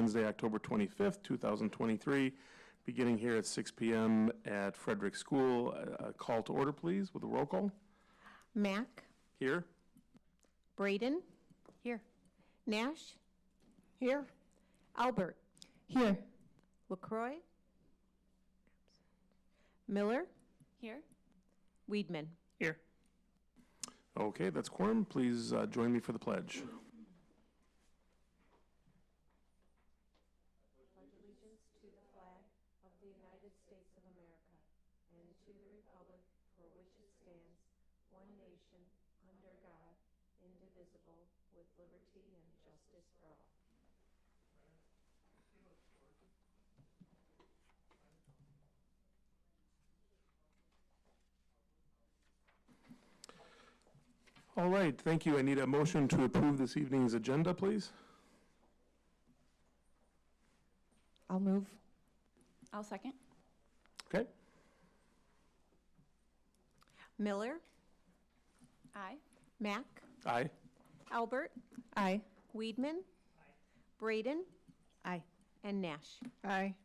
Wednesday, October 25th, 2023, beginning here at 6 p.m. at Frederick School. A call to order, please, with a roll call. Mack. Here. Braden. Here. Nash. Here. Albert. Here. LaCroix. Miller. Here. Weedman. Here. Okay, that's quorum. Please join me for the pledge. Pledge allegiance to the flag of the United States of America and to the republic for which it stands, one nation, under God, indivisible, with liberty and justice for all. All right, thank you. I need a motion to approve this evening's agenda, please. I'll move. I'll second. Okay. Miller. Aye. Mack. Aye. Albert. Aye. Weedman. Braden. Aye. And Nash. Aye.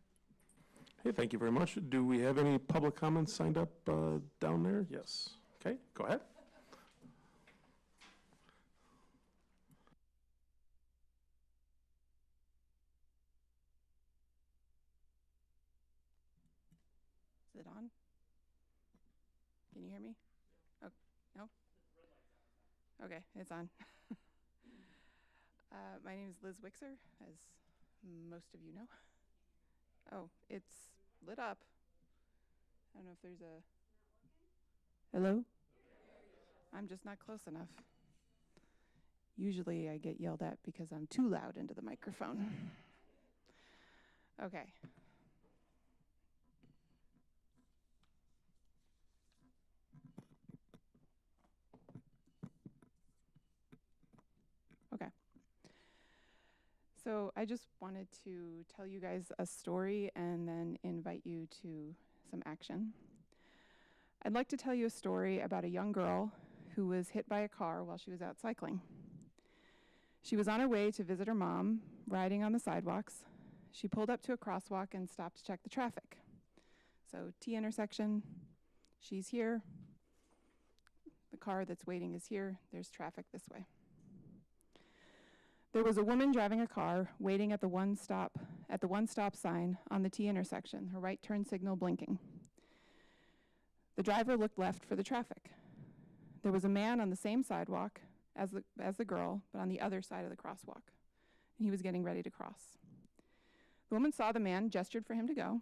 Hey, thank you very much. Do we have any public comments signed up down there? Yes. Okay, go ahead. Is it on? Can you hear me? Oh, no? Okay, it's on. My name is Liz Wixer, as most of you know. Oh, it's lit up. I don't know if there's a... Hello? I'm just not close enough. Usually I get yelled at because I'm too loud into the microphone. Okay. Okay. So I just wanted to tell you guys a story and then invite you to some action. I'd like to tell you a story about a young girl who was hit by a car while she was out cycling. She was on her way to visit her mom, riding on the sidewalks. She pulled up to a crosswalk and stopped to check the traffic. So T intersection, she's here. The car that's waiting is here. There's traffic this way. There was a woman driving a car waiting at the one stop sign on the T intersection, her right turn signal blinking. The driver looked left for the traffic. There was a man on the same sidewalk as the girl, but on the other side of the crosswalk, and he was getting ready to cross. The woman saw the man, gestured for him to go.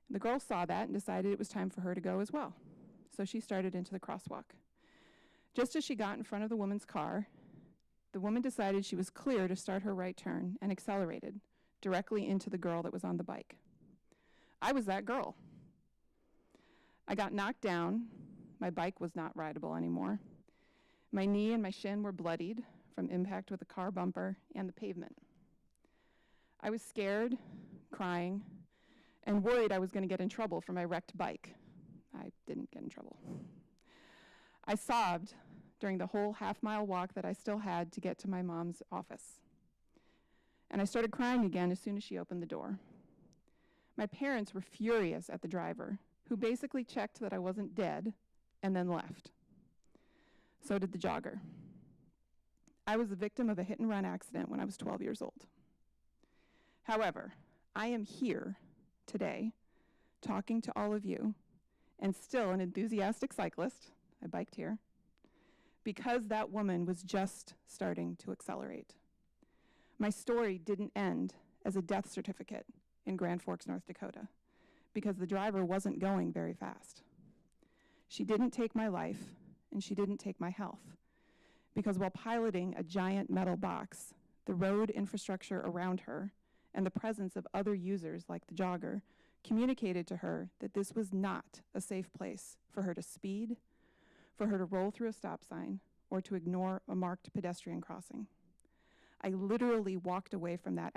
The girl saw that and decided it was time for her to go as well. So she started into the crosswalk. Just as she got in front of the woman's car, the woman decided she was clear to start her right turn and accelerated directly into the girl that was on the bike. I was that girl. I got knocked down. My bike was not rideable anymore. My knee and my shin were bloodied from impact with the car bumper and the pavement. I was scared, crying, and worried I was going to get in trouble for my wrecked bike. I didn't get in trouble. I sobbed during the whole half-mile walk that I still had to get to my mom's office. And I started crying again as soon as she opened the door. My parents were furious at the driver, who basically checked that I wasn't dead and then left. So did the jogger. I was the victim of a hit-and-run accident when I was 12 years old. However, I am here today talking to all of you and still an enthusiastic cyclist, I biked here, because that woman was just starting to accelerate. My story didn't end as a death certificate in Grand Forks, North Dakota, because the driver wasn't going very fast. She didn't take my life, and she didn't take my health, because while piloting a giant metal box, the road infrastructure around her and the presence of other users like the jogger communicated to her that this was not a safe place for her to speed, for her to roll through a stop sign, or to ignore a marked pedestrian crossing. I literally walked away from that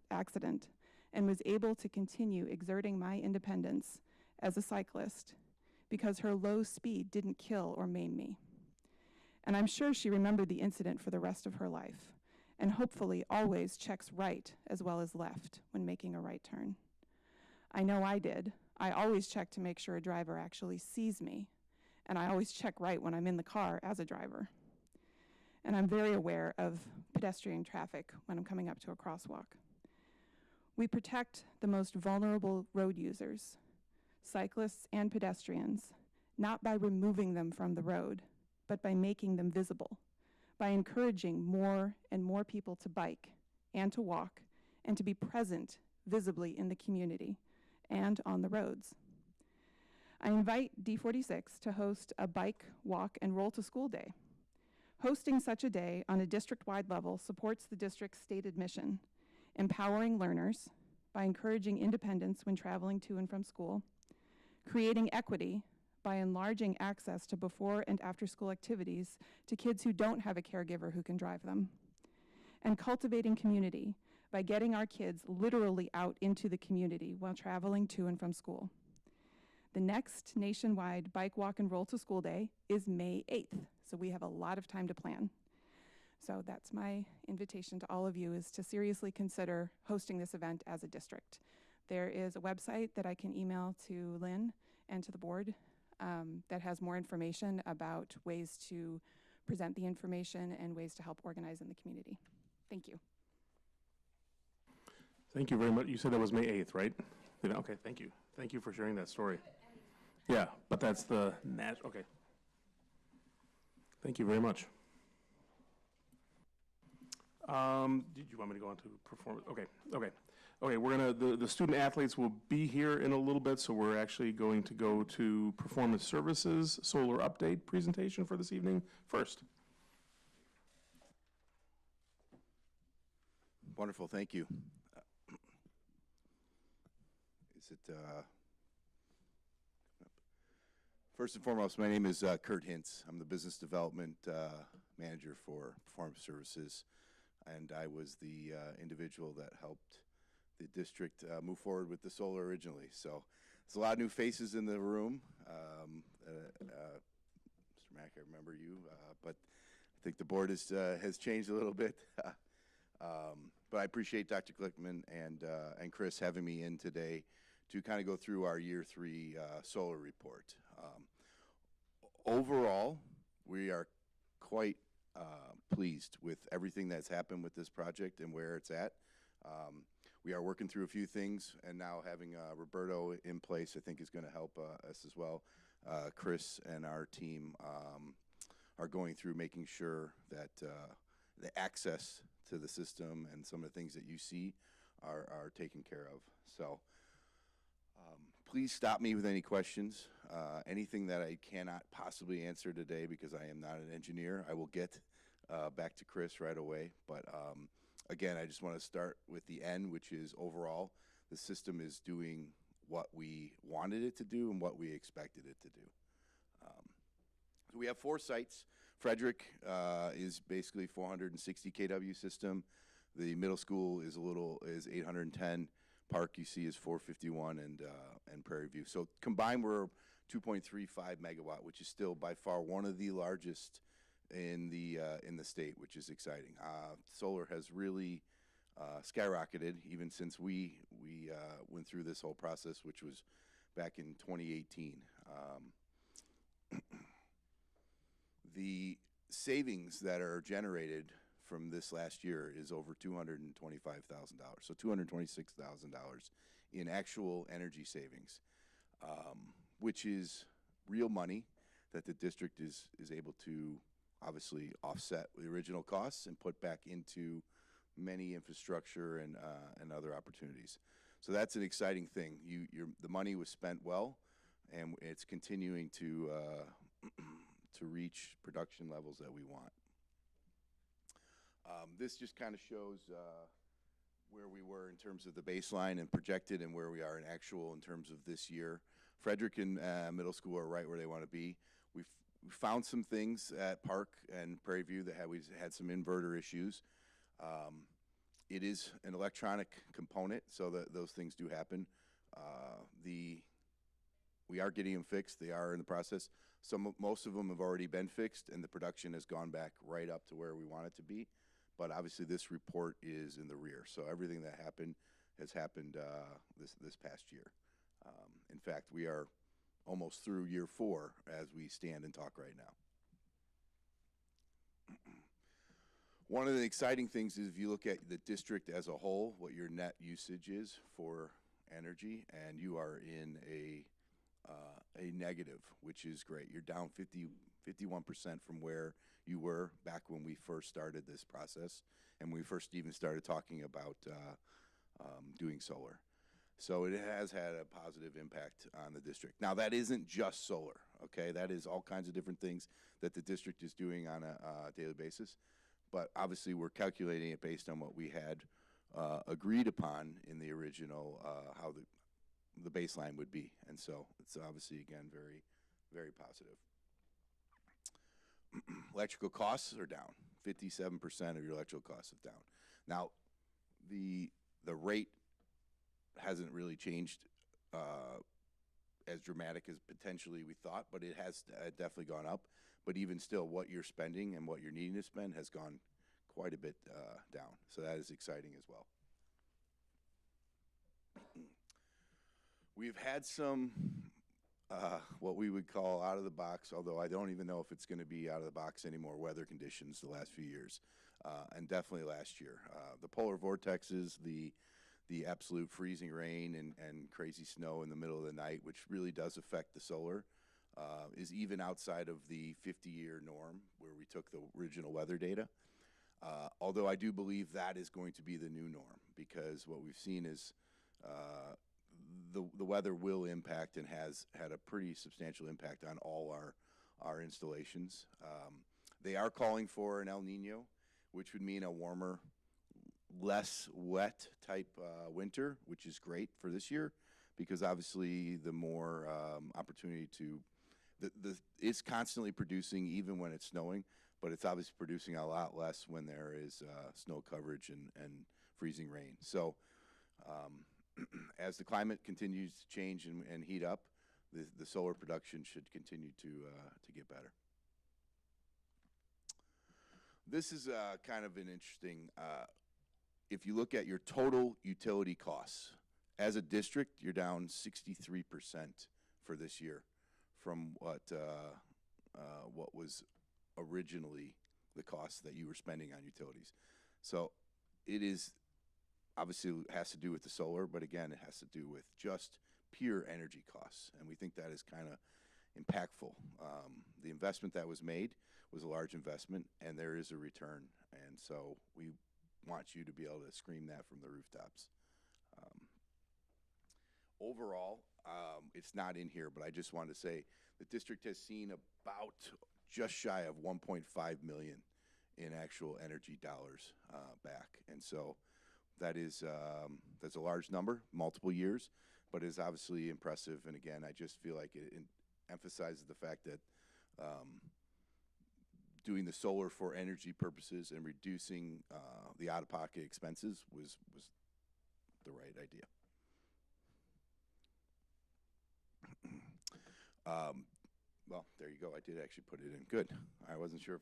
accident and was able to continue exerting my independence as a cyclist because her low speed didn't kill or maim me. And I'm sure she remembered the incident for the rest of her life and hopefully always checks right as well as left when making a right turn. I know I did. I always check to make sure a driver actually sees me, and I always check right when I'm in the car as a driver. And I'm very aware of pedestrian traffic when I'm coming up to a crosswalk. We protect the most vulnerable road users, cyclists and pedestrians, not by removing them from the road, but by making them visible, by encouraging more and more people to bike and to walk and to be present visibly in the community and on the roads. I invite D46 to host a bike, walk, and roll to school day. Hosting such a day on a district-wide level supports the district's stated mission, empowering learners by encouraging independence when traveling to and from school, creating equity by enlarging access to before and after school activities to kids who don't have a caregiver who can drive them, and cultivating community by getting our kids literally out into the community while traveling to and from school. The next nationwide Bike, Walk, and Roll to School Day is May 8th, so we have a lot of time to plan. So that's my invitation to all of you, is to seriously consider hosting this event as a district. There is a website that I can email to Lynn and to the board that has more information about ways to present the information and ways to help organize in the community. Thank you. Thank you very much. You said that was May 8th, right? Okay, thank you. Thank you for sharing that story. Yeah, but that's the okay. Thank you very much. Did you want me to go on to performance? Okay, we're gonna, the student athletes will be here in a little bit, so we're actually going to go to performance services, solar update presentation for this evening first. Wonderful, thank you. First and foremost, my name is Kurt Hintz. I'm the business development manager for performance services, and I was the individual that helped the district move forward with the solar originally. So there's a lot of new faces in the room. Mr. Mack, I remember you, but I think the board has changed a little bit. But I appreciate Dr. Glickman and Chris having me in today to kind of go through our year 3 solar report. Overall, we are quite pleased with everything that's happened with this project and where it's at. We are working through a few things, and now having Roberto in place I think is going to help us as well. Chris and our team are going through making sure that the access to the system and some of the things that you see are taken care of. So please stop me with any questions. Anything that I cannot possibly answer today, because I am not an engineer, I will get back to Chris right away. But again, I just want to start with the end, which is overall, the system is doing what we wanted it to do and what we expected it to do. So we have 4 sites. Frederick is basically 460 kW system. The middle school is 810. Park you see is 451, and Prairie View. So combined, we're 2.35 megawatt, which is still by far one of the largest in the state, which is exciting. Solar has really skyrocketed even since we went through this whole process, which was back in 2018. The savings that are generated from this last year is over $225,000, so $226,000 in actual energy savings, which is real money that the district is able to obviously offset the original costs and put back into many infrastructure and other opportunities. So that's an exciting thing. The money was spent well, and it's continuing to reach production levels that we want. This just kind of shows where we were in terms of the baseline and projected, and where we are in actual in terms of this year. Frederick and middle school are right where they want to be. We found some things at Park and Prairie View that we had some inverter issues. It is an electronic component, so that those things do happen. We are getting them fixed. They are in the process. Most of them have already been fixed, and the production has gone back right up to where we want it to be. But obviously, this report is in the rear. So everything that happened has happened this past year. In fact, we are almost through year 4 as we stand and talk right now. One of the exciting things is if you look at the district as a whole, what your net usage is for energy, and you are in a negative, which is great. You're down 51% from where you were back when we first started this process, and we first even started talking about doing solar. So it has had a positive impact on the district. Now, that isn't just solar, okay? That is all kinds of different things that the district is doing on a daily basis. But obviously, we're calculating it based on what we had agreed upon in the original, how the baseline would be. And so it's obviously, again, very, very positive. Electrical costs are down. 57% of your electrical costs are down. Now, the rate hasn't really changed as dramatic as potentially we thought, but it has definitely gone up. But even still, what you're spending and what you're needing to spend has gone quite a bit down. So that is exciting as well. We've had some what we would call out of the box, although I don't even know if it's going to be out of the box anymore, weather conditions the last few years, and definitely last year. The polar vortexes, the absolute freezing rain and crazy snow in the middle of the night, which really does affect the solar, is even outside of the 50-year norm where we took the original weather data. Although I do believe that is going to be the new norm, because what we've seen is the weather will impact and has had a pretty substantial impact on all our installations. They are calling for an El Nino, which would mean a warmer, less wet type winter, which is great for this year, because obviously the more opportunity to, it's constantly producing even when it's snowing, but it's obviously producing a lot less when there is snow coverage and freezing rain. So as the climate continues to change and heat up, the solar production should continue to get better. This is kind of an interesting, if you look at your total utility costs, as a district, you're down 63% for this year from what was originally the cost that you were spending on utilities. So it is obviously has to do with the solar, but again, it has to do with just pure energy costs, and we think that is kind of impactful. The investment that was made was a large investment, and there is a return, and so we want you to be able to scream that from the rooftops. Overall, it's not in here, but I just wanted to say the district has seen about just shy of 1.5 million in actual energy dollars back, and so that is that's a large number, multiple years, but is obviously impressive. And again, I just feel like it emphasizes the fact that doing the solar for energy purposes and reducing the out-of-pocket expenses was the right idea. Well, there you go. I did actually put it in. Good. I wasn't sure if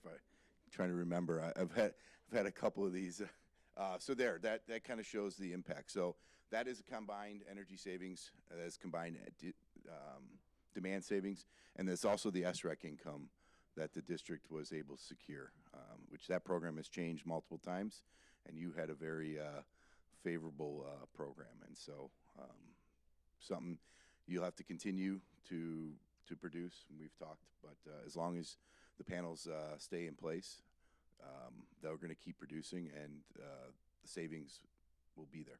trying to remember. I've had a couple of these. So there, that kind of shows the impact. So that is a combined energy savings, that is combined demand savings, and there's also the SREC income that the district was able to secure, which that program has changed multiple times, and you had a very favorable program. And so something you'll have to continue to produce, and we've talked, but as long as the panels stay in place, they're going to keep producing, and the savings will be there.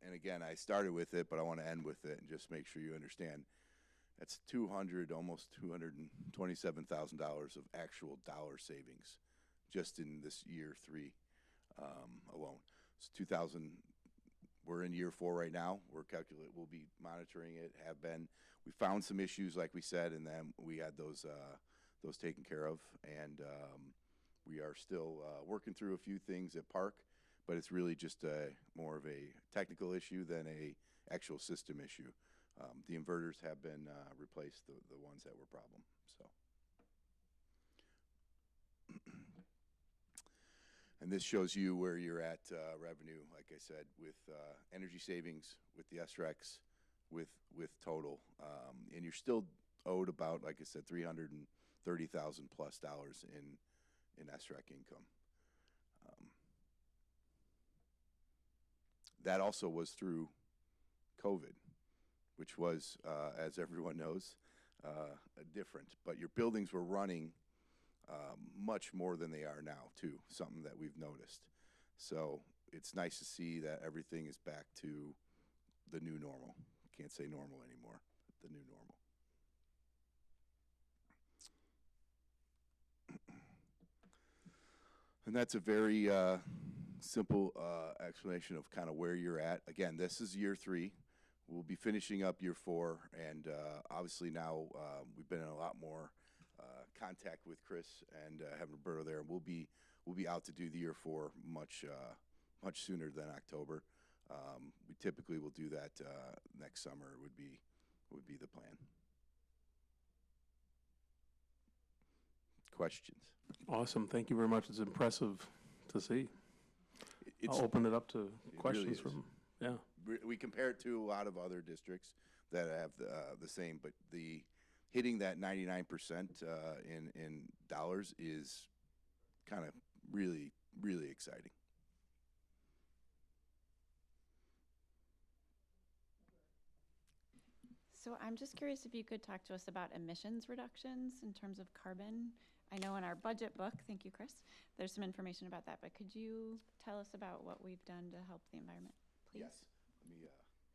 And again, I started with it, but I want to end with it and just make sure you understand. That's almost $227,000 of actual dollar savings just in this year 3 alone. It's 2000. We're in year 4 right now. We'll be monitoring it. Have been. We found some issues, like we said, and then we had those taken care of, and we are still working through a few things at Park, but it's really just more of a technical issue than a actual system issue. The inverters have been replaced, the ones that were problem. So And this shows you where you're at revenue, like I said, with energy savings, with the SRECs, with total. And you're still owed about, like I said, $330,000 plus in SREC income. That also was through COVID, which was, as everyone knows, different. But your buildings were running much more than they are now, too, something that we've noticed. So it's nice to see that everything is back to the new normal. Can't say normal anymore, but the new normal. And that's a very simple explanation of kind of where you're at. Again, this is year 3. We'll be finishing up year 4, and obviously now we've been in a lot more contact with Chris and having Roberto there. We'll be out to do the year 4 much sooner than October. We typically will do that next summer. Would be the plan. Questions? Awesome, thank you very much. It's impressive to see. It's, I'll open it up to really questions is. from, yeah. We compare it to a lot of other districts that have the same, but hitting that 99% in dollars is kind of really, really exciting. So I'm just curious if you could talk to us about emissions reductions in terms of carbon. I know in our budget book, thank you, Chris, there's some information about that, but could you tell us about what we've done to help the environment, please? Yes. Let me,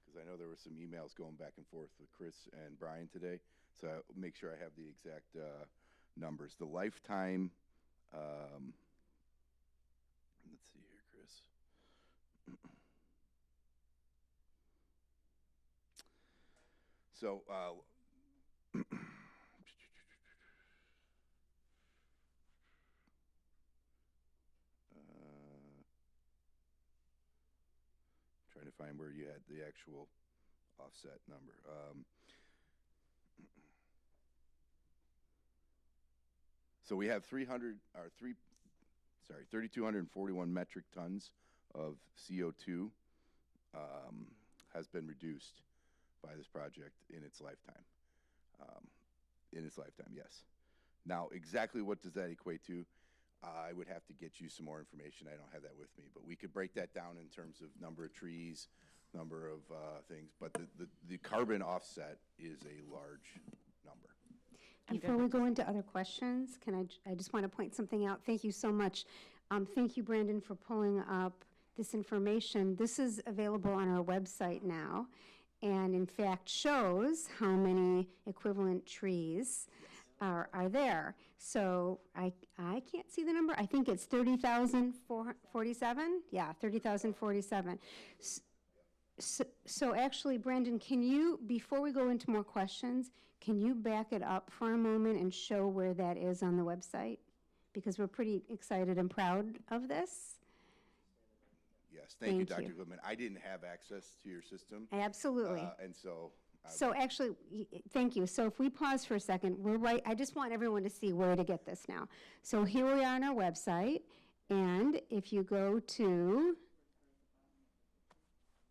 because I know there were some emails going back and forth with Chris and Brian today, so I'll make sure I have the exact numbers. The lifetime, let's see here, Chris. So, trying to find where you had the actual offset number. So we have 3,241 metric tons of CO2 has been reduced by this project in its lifetime. Yes. Now, exactly what does that equate to? I would have to get you some more information. I don't have that with me, but we could break that down in terms of number of trees, number of things. But the carbon offset is a large number. Before we go into other questions, I just want to point something out. Thank you so much. Thank you, Brandon, for pulling up this information. This is available on our website now, and in fact shows how many equivalent trees are there. So I can't see the number. I think it's 30,047. Yeah, 30,047. So actually, Brandon, can you, before we go into more questions, can you back it up for a moment and show where that is on the website? Because we're pretty excited and proud of this. Yes, thank you, Thank Dr. you. Goodman. I didn't have access to your system. Absolutely. And so. So actually, thank you. So if we pause for a second, we're right. I just want everyone to see where to get this now. So here we are on our website, and if you go to,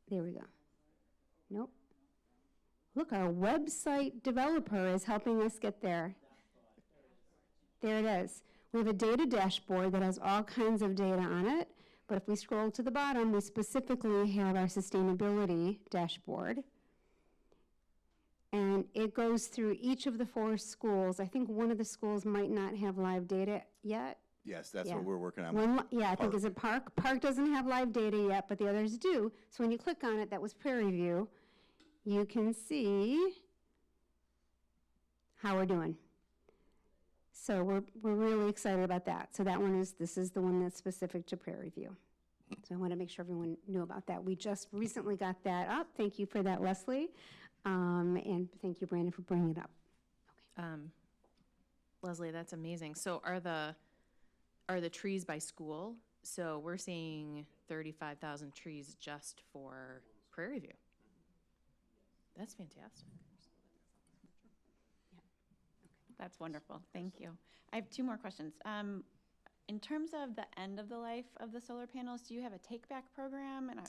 there we go. Nope. Look, our website developer is helping us get there. There it is. We have a data dashboard that has all kinds of data on it, but if we scroll to the bottom, we specifically have our sustainability dashboard. And it goes through each of the 4 schools. I think one of the schools might not have live data yet. Yes, that's Yeah. what we're working on. I think it's a Park. Park doesn't have live data yet, but the others do. So when you click on it, that was Prairie View, you can see how we're doing. So we're really excited about that. So that one this is the one that's specific to Prairie View. So I want to make sure everyone knew about that. We just recently got that up. Thank you for that, Leslie. And thank you, Brandon, for bringing it up. Leslie, that's amazing. So are the trees by school? So we're seeing 35,000 trees just for Prairie View. That's fantastic. That's wonderful. Thank you. I have 2 more questions. In terms of the end of the life of the solar panels, do you have a take-back program? And I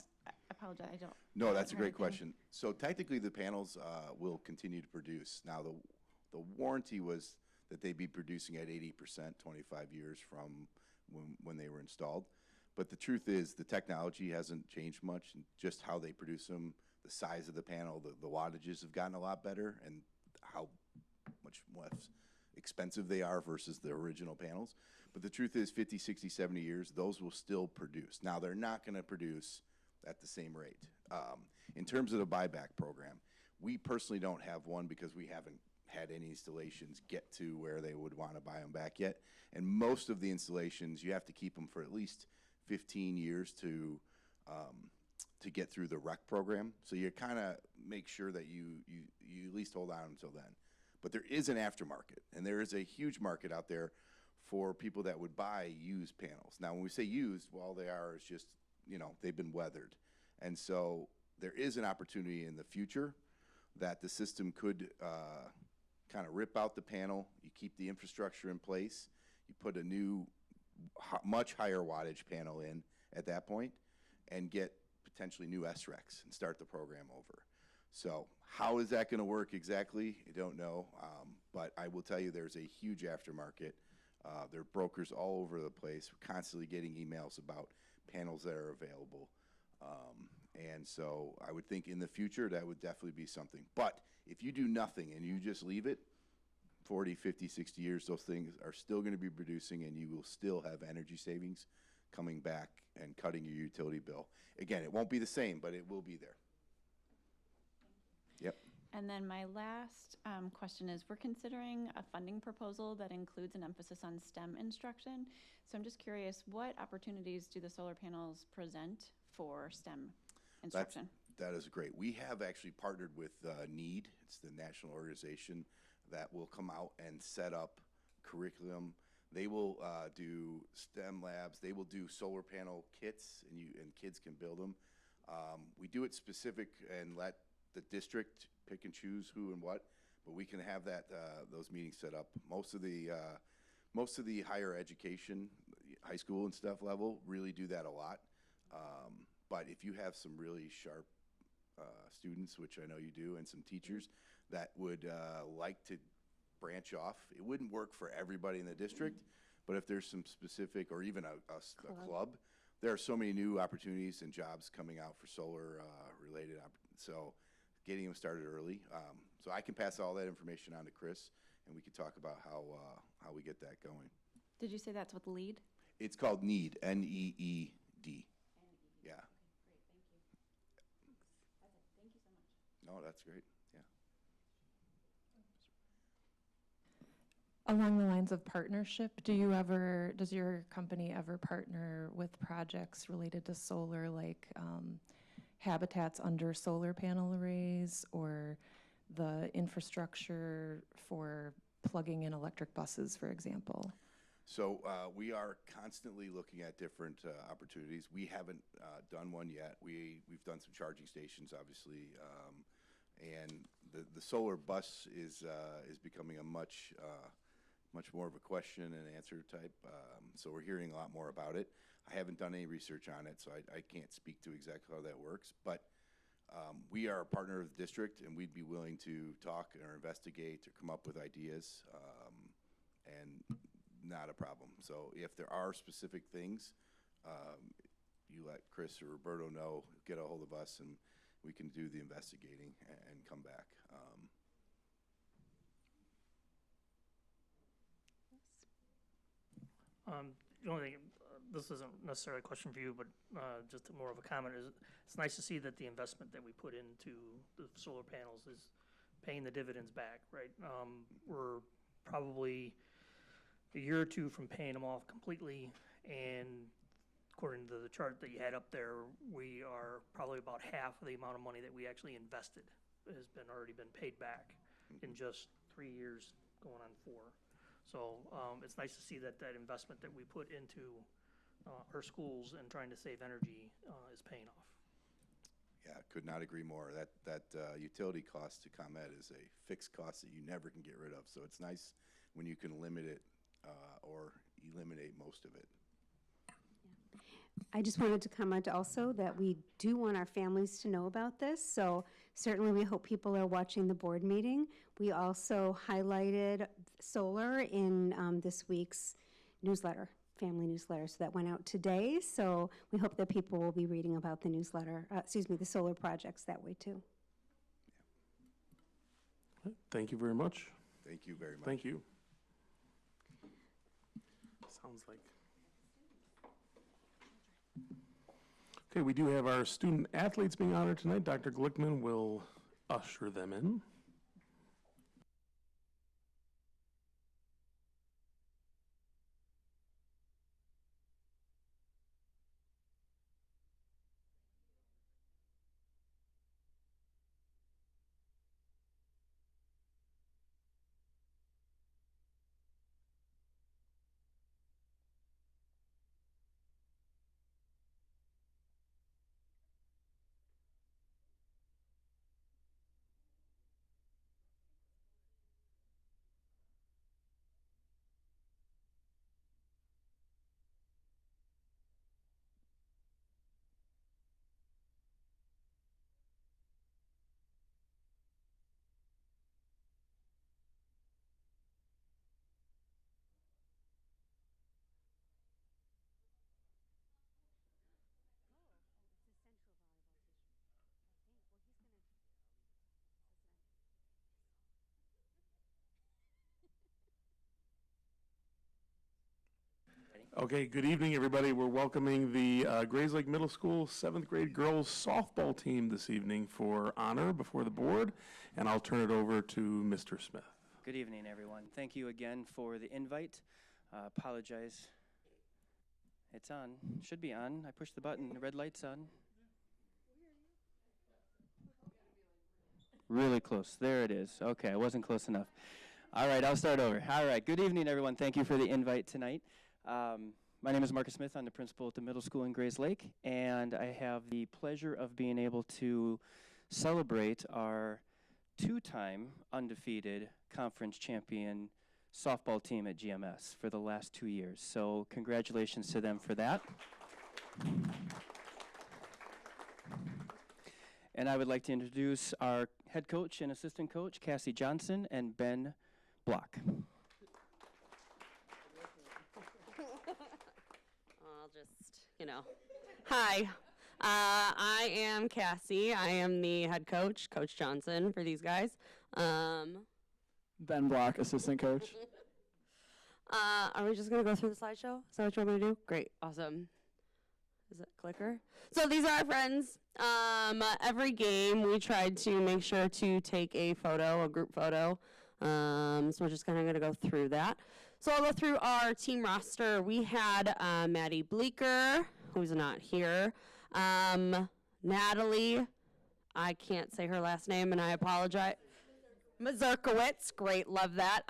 apologize, I don't. No, that's a haven't great heard anything. question. So technically, the panels will continue to produce. Now, the warranty was that they'd be producing at 80%, 25 years from when they were installed. But the truth is, the technology hasn't changed much, and just how they produce them, the size of the panel, the wattages have gotten a lot better, and how much less expensive they are versus the original panels. But the truth is, 50, 60, 70 years, those will still produce. Now, they're not going to produce at the same rate. In terms of the buyback program, we personally don't have one because we haven't had any installations get to where they would want to buy them back yet. And most of the installations, you have to keep them for at least 15 years to get through the rec program. So you kind of make sure that you at least hold on until then. But there is an aftermarket, and there is a huge market out there for people that would buy used panels. Now, when we say used, well, they are, it's just, you know, they've been weathered. And so there is an opportunity in the future that the system could kind of rip out the panel, you keep the infrastructure in place, you put a new, much higher wattage panel in at that point, and get potentially new SRECs and start the program over. So how is that going to work exactly? I don't know, but I will tell you there's a huge aftermarket. There are brokers all over the place. We're constantly getting emails about panels that are available. And so I would think in the future that would definitely be something. But if you do nothing and you just leave it, 40, 50, 60 years, those things are still going to be producing, and you will still have energy savings coming back and cutting your utility bill. Again, it won't be the same, but it will be there. Yep. And then my last question is, we're considering a funding proposal that includes an emphasis on STEM instruction. So I'm just curious, what opportunities do the solar panels present for STEM instruction? That is great. We have actually partnered with NEED. It's the national organization that will come out and set up curriculum. They will do STEM labs. They will do solar panel kits, and kids can build them. We do it specific and let the district pick and choose who and what, but we can have those meetings set up. Most of the higher education, high school and stuff level, really do that a lot. But if you have some really sharp students, which I know you do, and some teachers that would like to branch off, it wouldn't work for everybody in the district, but if there's some specific, or even a club, there are so many new opportunities and jobs coming out for solar related. So getting them started early. So I can pass all that information on to Chris, and we can talk about how we get that going. Did you say that's with LEAD? It's called NEED, N-E-E-D. Yeah. Thank you so much. No, that's great. Yeah. Along the lines of partnership, does your company ever partner with projects related to solar, like habitats under solar panel arrays, or the infrastructure for plugging in electric buses, for example? So we are constantly looking at different opportunities. We haven't done one yet. We've done some charging stations, obviously, and the solar bus is becoming a much more of a question and answer type. So we're hearing a lot more about it. I haven't done any research on it, so I can't speak to exactly how that works. But we are a partner of the district, and we'd be willing to talk or investigate or come up with ideas, and not a problem. So if there are specific things, you let Chris or Roberto know, get a hold of us, and we can do the investigating and come back. The only thing, this isn't necessarily a question for you, but just more of a comment, is it's nice to see that the investment that we put into the solar panels is paying the dividends back, right? We're probably a year or two from paying them off completely, and according to the chart that you had up there, we are probably about half of the amount of money that we actually invested has already been paid back in just 3 years, going on 4. So it's nice to see that investment that we put into our schools and trying to save energy is paying off. Yeah, could not agree more. That utility cost to ComEd is a fixed cost that you never can get rid of. So it's nice when you can limit it or eliminate most most of it. I just wanted to comment also that we do want our families to know about this, so certainly we hope people are watching the board meeting. We also highlighted solar in this week's newsletter, family newsletter, so that went out today. So we hope that people will be reading about the newsletter, the solar projects that way too. Thank you very much. Thank you very much. Thank you. Sounds like. Okay, we do have our student athletes being honored tonight. Dr. Glickman will usher them in. Okay, good evening, everybody. We're welcoming the Grays Lake Middle School 7th grade girls softball team this evening for honor before the board, and I'll turn it over to Mr. Smith. Good evening, everyone. Thank you again for the invite. Apologize. It's on. Should be on. I pushed the button. The red light's on. Really close. There it is. Okay, I wasn't close enough. All right, I'll start over. All right, good evening, everyone. Thank you for the invite tonight. My name is Marcus Smith. I'm the principal at the middle school in Grays Lake, and I have the pleasure of being able to celebrate our two-time undefeated conference champion softball team at GMS for the last 2 years. So congratulations to them for that. And I would like to introduce our head coach and assistant coach, Cassie Johnson and Ben Block. I'll just, Hi, I am Cassie. I am the head coach, Coach Johnson, for these guys. Ben Block, assistant coach. Are we just going to go through the slideshow? Is that what you want me to do? Great, awesome. Is it clicker? So these are our friends. Every game we tried to make sure to take a photo, a group photo. So we're just kind of going to go through that. So I'll go through our team roster. We had Maddie Bleeker, who's not here. Natalie, I can't say her last name, and I apologize. Mazurkowitz, great, love that.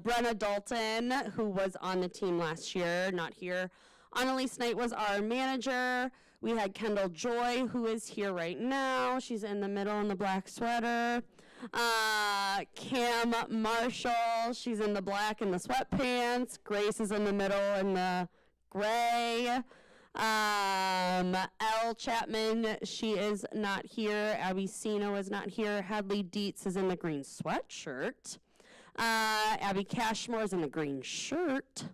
Brenna Dalton, who was on the team last year, not here. Annalise Knight was our manager. We had Kendall Joy, who is here right now. She's in the middle in the black sweater. Cam Marshall, she's in the black and the sweatpants. Grace is in the middle in the gray. Elle Chapman, she is not here. Abby Sino is not here. Hadley Dietz is in the green sweatshirt. Abby Cashmore is in the green shirt.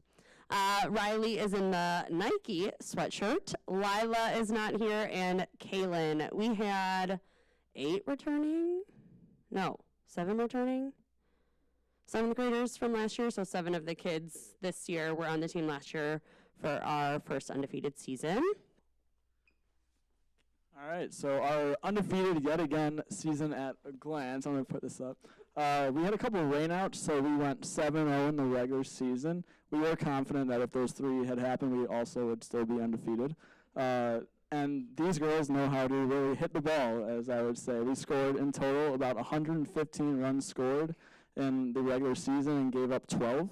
Riley is in the Nike sweatshirt. Lila is not here, and Kaylin. We had 7 returning. 7th graders from last year, so 7 of the kids this year were on the team last year for our first undefeated season. All right, so our undefeated yet again season at a glance. I'm going to put this up. We had a couple of rainouts, so we went 7-0 in the regular season. We were confident that if those 3 had happened, we also would still be undefeated. And these girls know how to really hit the ball, as I would say. We scored in total about 115 runs scored in the regular season and gave up 12.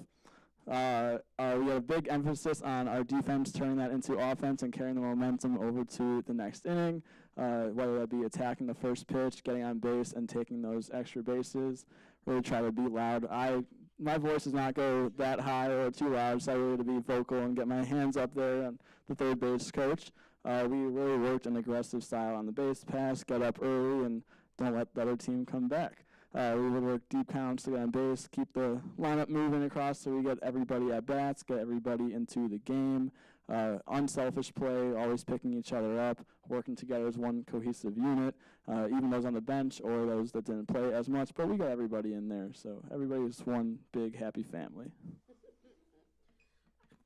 We had a big emphasis on our defense, turning that into offense and carrying the momentum over to the next inning, whether that be attacking the first pitch, getting on base, and taking those extra bases. Really try to be loud. I my voice does not go that high or too loud, so I really had to be vocal and get my hands up there on the third base coach. We really worked an aggressive style on the base pass, get up early, and don't let the other team come back. We would work deep counts to get on base, keep the lineup moving across so we get everybody at bats, get everybody into the game. Unselfish play, always picking each other up, working together as one cohesive unit, even those on the bench or those that didn't play as much, but we got everybody in there, so everybody is one big happy family.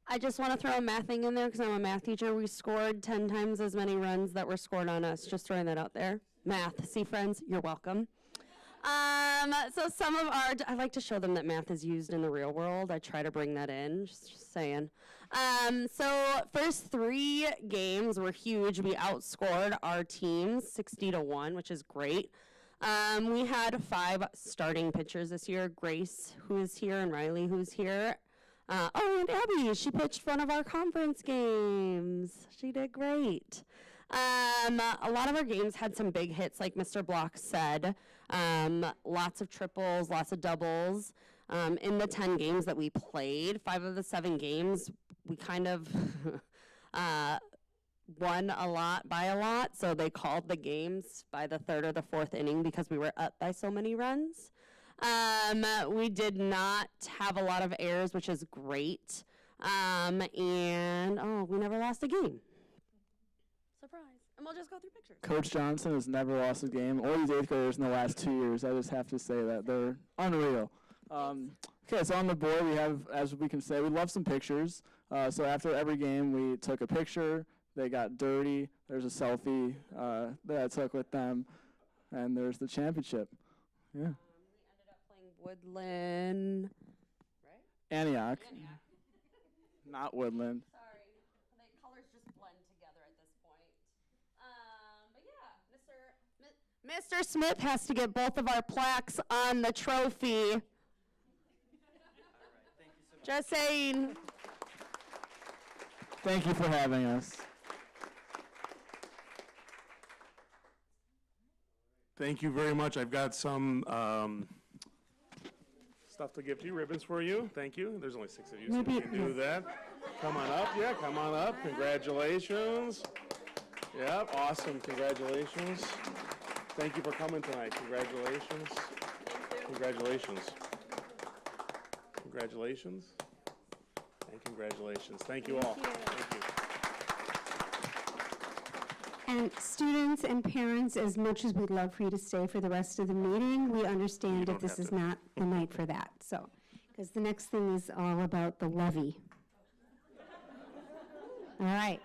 I just want to throw a math thing in there because I'm a math teacher. We scored 10 times as many runs that were scored on us. Just throwing that out there. Math. See, friends, you're welcome. So some of our, I like to show them that math is used in the real world. I try to bring that in, just saying. So first 3 games were huge. We outscored our teams 60-1, which is great. We had 5 starting pitchers this year. Grace, who is here, and Riley, who's here. And Abby, she pitched one of our conference games. She did great. A lot of our games had some big hits, like Mr. Block said. Lots of triples, lots of doubles. In the 10 games that we played, 5 of the 7 games, we kind of won a lot by a lot. So they called the games by the 3rd or the 4th inning because we were up by so many runs. We did not have a lot of errors, which is great. We never lost a game. Surprise. And we'll just go through pictures. Coach Johnson has never lost a game, or these 8th graders in the last 2 years. I just have to say that they're unreal. Okay, so on the board we have, as we can say, we love some pictures. So after every game we took a picture, they got dirty, there's a selfie that I took with them, and there's the championship. Yeah. We ended up playing Woodland, right? Antioch. Not Woodland. Sorry, the colors just blend together at this point. But yeah, Mr. Smith has to get both of our plaques on the trophy. Just saying. Thank you for having us. Thank you very much. I've got some stuff to give to you, ribbons for you. Thank you. There's only 6 of you, so you can do that. Come on up. Yeah, come on up. Congratulations. Yeah, awesome. Congratulations. Thank you for coming tonight. Congratulations. Congratulations. Congratulations. And congratulations. Thank you all. Thank you. And students and parents, as much as we'd love for you to stay for the rest of the meeting, we understand if this is not the night for that. So, because the next thing is all about the levy. All right.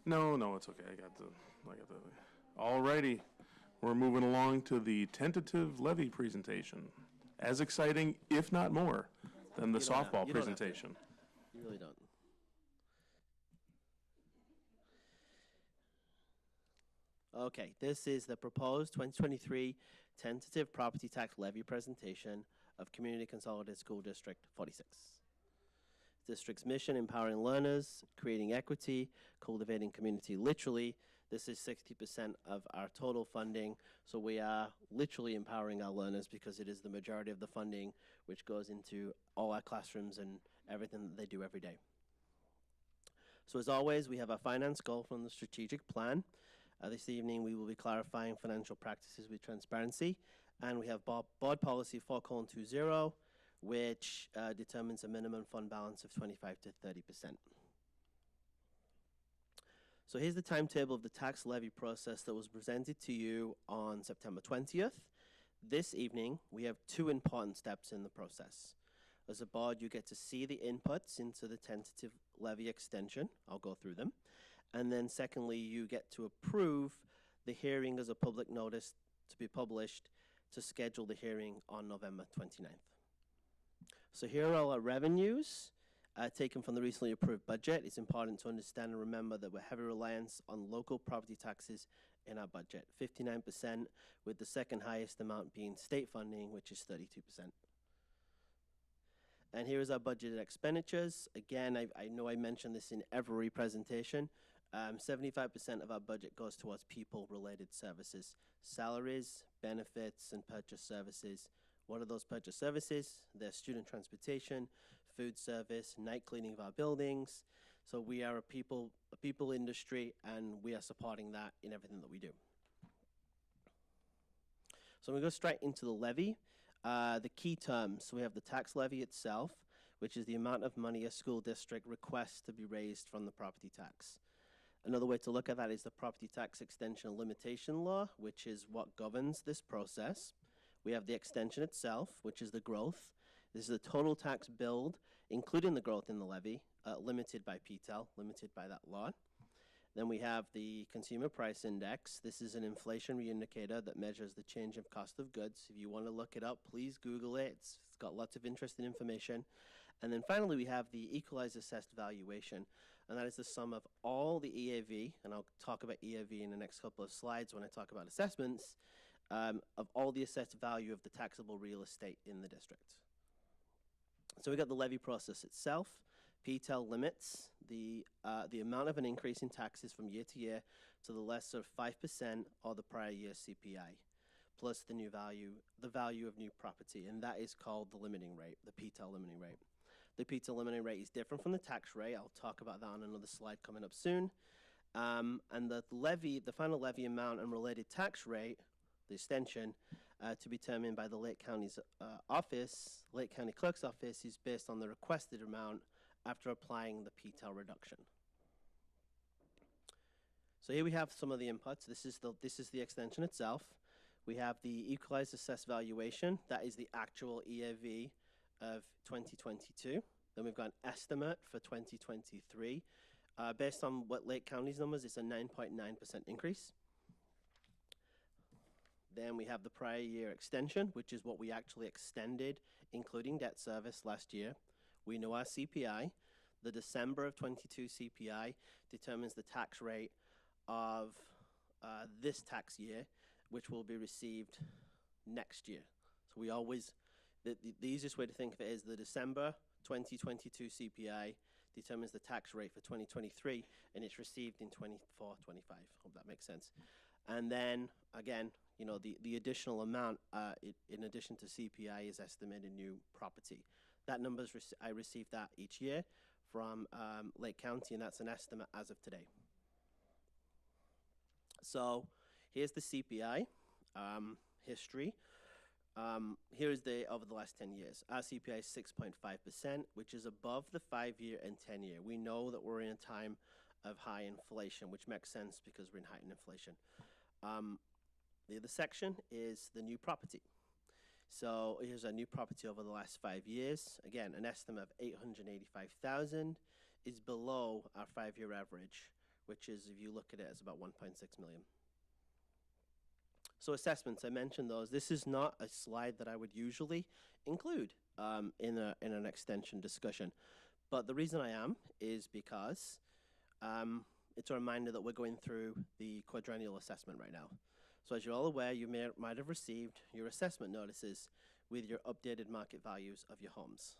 No, it's okay. I got the. All righty. We're moving along to the tentative levy presentation. As exciting, if not more, than the softball presentation. You really don't. Okay, this is the proposed 2023 tentative property tax levy presentation of Community Consolidated School District 46. District's mission: empowering learners, creating equity, cultivating community. Literally, this is 60% of our total funding, so we are literally empowering our learners because it is the majority of the funding which goes into all our classrooms and everything that they do every day. So as always, we have our finance goal from the strategic plan. This evening, we will be clarifying financial practices with transparency, and we have board policy 4:20, which determines a minimum fund balance of 25 to 30%. So here's the timetable of the tax levy process that was presented to you on September 20th. This evening, we have 2 important steps in the process. As a board, you get to see the inputs into the tentative levy extension. I'll go through them. And then secondly, you get to approve the hearing as a public notice to be published to schedule the hearing on November 29th. So here are all our revenues taken from the recently approved budget. It's important to understand and remember that we're heavy reliance on local property taxes in our budget, 59%, with the second highest amount being state funding, which is 32%. And here is our budgeted expenditures. Again, I know I mentioned this in every presentation. 75% of our budget goes towards people-related services, salaries, benefits, and purchase services. What are those purchase services? They're student transportation, food service, night cleaning of our buildings. So we are a people industry, and we are supporting that in everything that we do. So we go straight into the levy. The key terms, so we have the tax levy itself, which is the amount of money a school district requests to be raised from the property tax. Another way to look at that is the property tax extension limitation law, which is what governs this process. We have the extension itself, which is the growth. This is the total tax billed, including the growth in the levy, limited by PTEL, limited by that law. Then we have the Consumer Price Index. This is an inflationary indicator that measures the change of cost of goods. If you want to look it up, please Google it. It's got lots of interesting information. And then finally, we have the Equalized Assessed Valuation, and that is the sum of all the EAV, and I'll talk about EAV in the next couple of slides when I talk about assessments, of all the assessed value of the taxable real estate in the district. So we got the levy process itself. PTEL limits the amount of an increase in taxes from year to year to the lesser of 5% or the prior year CPI, plus the value of new property, and that is called the limiting rate, the PTEL limiting rate. The PTEL limiting rate is different from the tax rate. I'll talk about that on another slide coming up soon. And the final levy amount and related tax rate, the extension, to be determined by the Lake County's Lake County Clerk's Office, is based on the requested amount after applying the PTEL reduction. So here we have some of the inputs. This is the extension itself. We have the equalized assessed valuation. That is the actual EAV of 2022. Then we've got an estimate for 2023. Based on what Lake County's numbers, it's a 9.9% increase. Then we have the prior year extension, which is what we actually extended, including debt service last year. We know our CPI. The December of 22 CPI determines the tax rate of this tax year, which will be received next year. So we always, the easiest way to think of it is the December 2022 CPI determines the tax rate for 2023, and it's received in 24-25. Hope that makes sense. And then, again, you know, the additional amount, in addition to CPI, is estimated new property. That number's I receive that each year from Lake County, and that's an estimate as of today. So here's the CPI history. Here's over the last 10 years. Our CPI is 6.5%, which is above the 5-year and 10-year. We know that we're in a time of high inflation, which makes sense because we're in heightened inflation. The other section is the new property. So here's our new property over the last 5 years. Again, an estimate of 885,000 is below our 5-year average, which is, if you look at it, is about 1.6 million. So assessments, I mentioned those. This is not a slide that I would usually include in an extension discussion. But the reason I am is because it's a reminder that we're going through the quadrennial assessment right now. So as you're all aware, you might have received your assessment notices with your updated market values of your homes.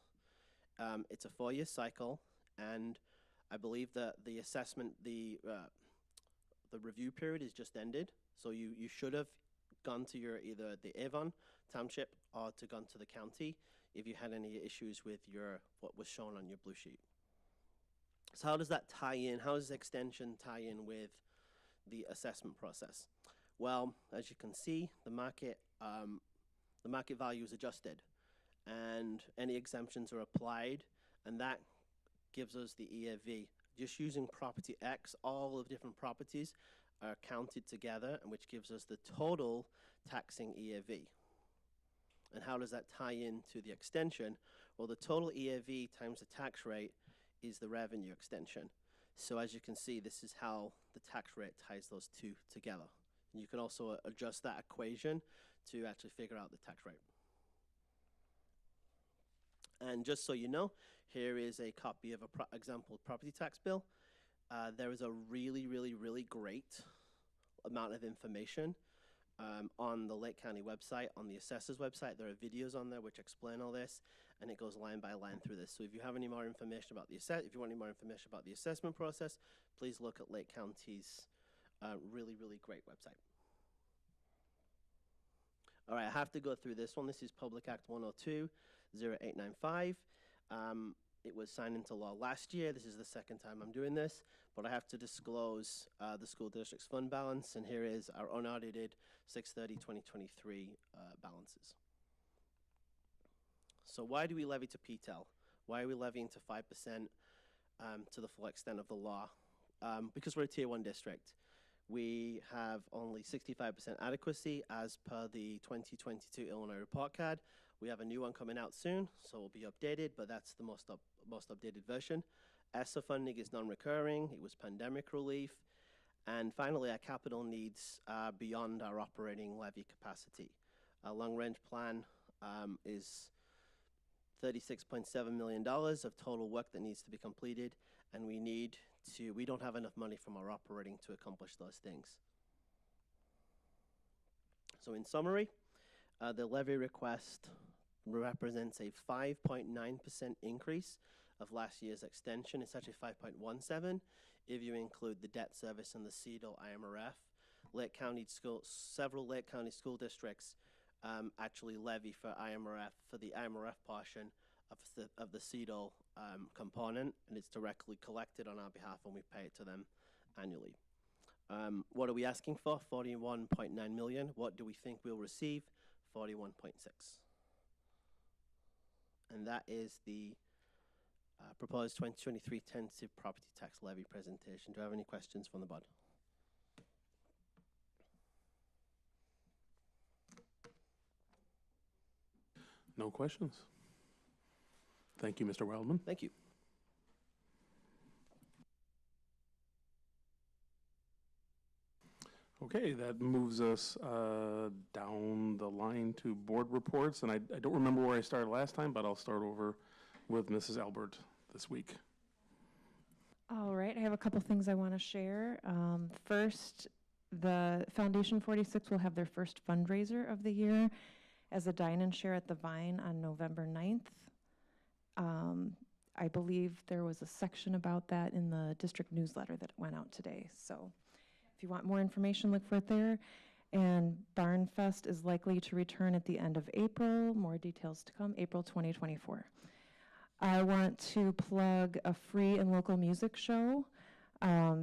It's a 4-year cycle, and I believe that the assessment, the review period is just ended. So you should have gone to either the Avon Township or gone to the county if you had any issues with what was shown on your blue sheet. So how does that tie in? How does extension tie in with the assessment process? Well, as you can see, the market value is adjusted, and any exemptions are applied, and that gives us the EAV. Just using property X, all of the different properties are counted together, and which gives us the total taxing EAV. And how does that tie into the extension? Well, the total EAV times the tax rate is the revenue extension. So as you can see, this is how the tax rate ties those two together. And you can also adjust that equation to actually figure out the tax rate. And just so you know, here is a copy of a example property tax bill. There is a really great amount of information on the Lake County website, on the assessor's website. There are videos on there which explain all this, and it goes line by line through this. So if you have any more information about if you want any more information about the assessment process, please look at Lake County's really great website. All right, I have to go through this one. This is Public Act 102-0895. It was signed into law last year. This is the second time I'm doing this, but I have to disclose the school district's fund balance, and here is our unaudited 6/30/2023 balances. So why do we levy to PTEL? Why are we levying to 5% to the full extent of the law? Because we're a Tier 1 district. We have only 65% adequacy as per the 2022 Illinois report card. We have a new one coming out soon, so it will be updated, but that's the most updated version. ESSA funding is non-recurring. It was pandemic relief. And finally, our capital needs are beyond our operating levy capacity. Our long-range plan is $36.7 million of total work that needs to be completed, and we don't have enough money from our operating to accomplish those things. So in summary, the levy request represents a 5.9% increase of last year's extension. It's actually 5.17 if you include the debt service and the CEDO IMRF. Several Lake County school districts actually levy for the IMRF portion of the CEDO component, and it's directly collected on our behalf and we pay it to them annually. What are we asking for? $41.9 million. What do we think we'll receive? $41.6. And that is the proposed 2023 tentative property tax levy presentation. Do I have any questions from the board? No questions. Thank you, Mr. Wildman. Thank you. Okay, that moves us down the line to board reports, and I don't remember where I started last time, but I'll start over with Mrs. Albert this week. All right, I have a couple things I want to share. First, the Foundation 46 will have their first fundraiser of the year as a dine-in share at the Vine on November 9th. I believe there was a section about that in the district newsletter that went out today. So if you want more information, look for it there. And Barn Fest is likely to return at the end of April. More details to come, April 2024. I want to plug a free and local music show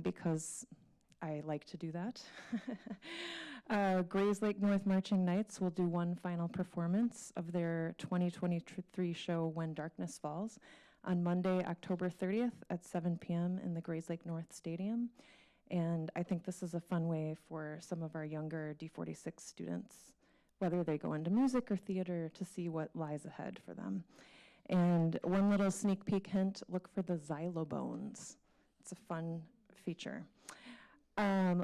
because I like to do that. Grays Lake North Marching Knights will do one final performance of their 2023 show, When Darkness Falls, on Monday, October 30th at 7 p.m. in the Grays Lake North Stadium. And I think this is a fun way for some of our younger D46 students, whether they go into music or theater, to see what lies ahead for them. And one little sneak peek hint, look for the Xylobones. It's a fun feature.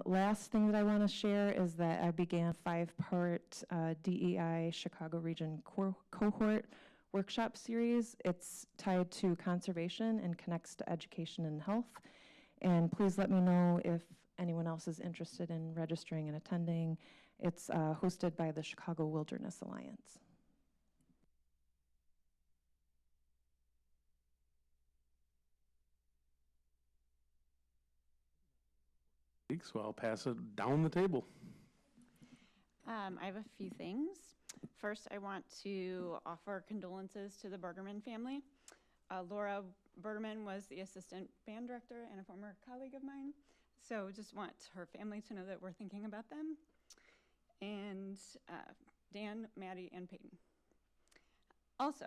Last thing that I want to share is that I began a 5-part DEI Chicago Region cohort workshop series. It's tied to conservation and connects to education and health. And please let me know if anyone else is interested in registering and attending. It's hosted by the Chicago Wilderness Alliance. So I'll pass it down the table. I have a few things. First, I want to offer condolences to the Bergerman family. Laura Bergerman was the assistant band director and a former colleague of mine. So just want her family to know that we're thinking about them. And Dan, Maddie, and Peyton. Also,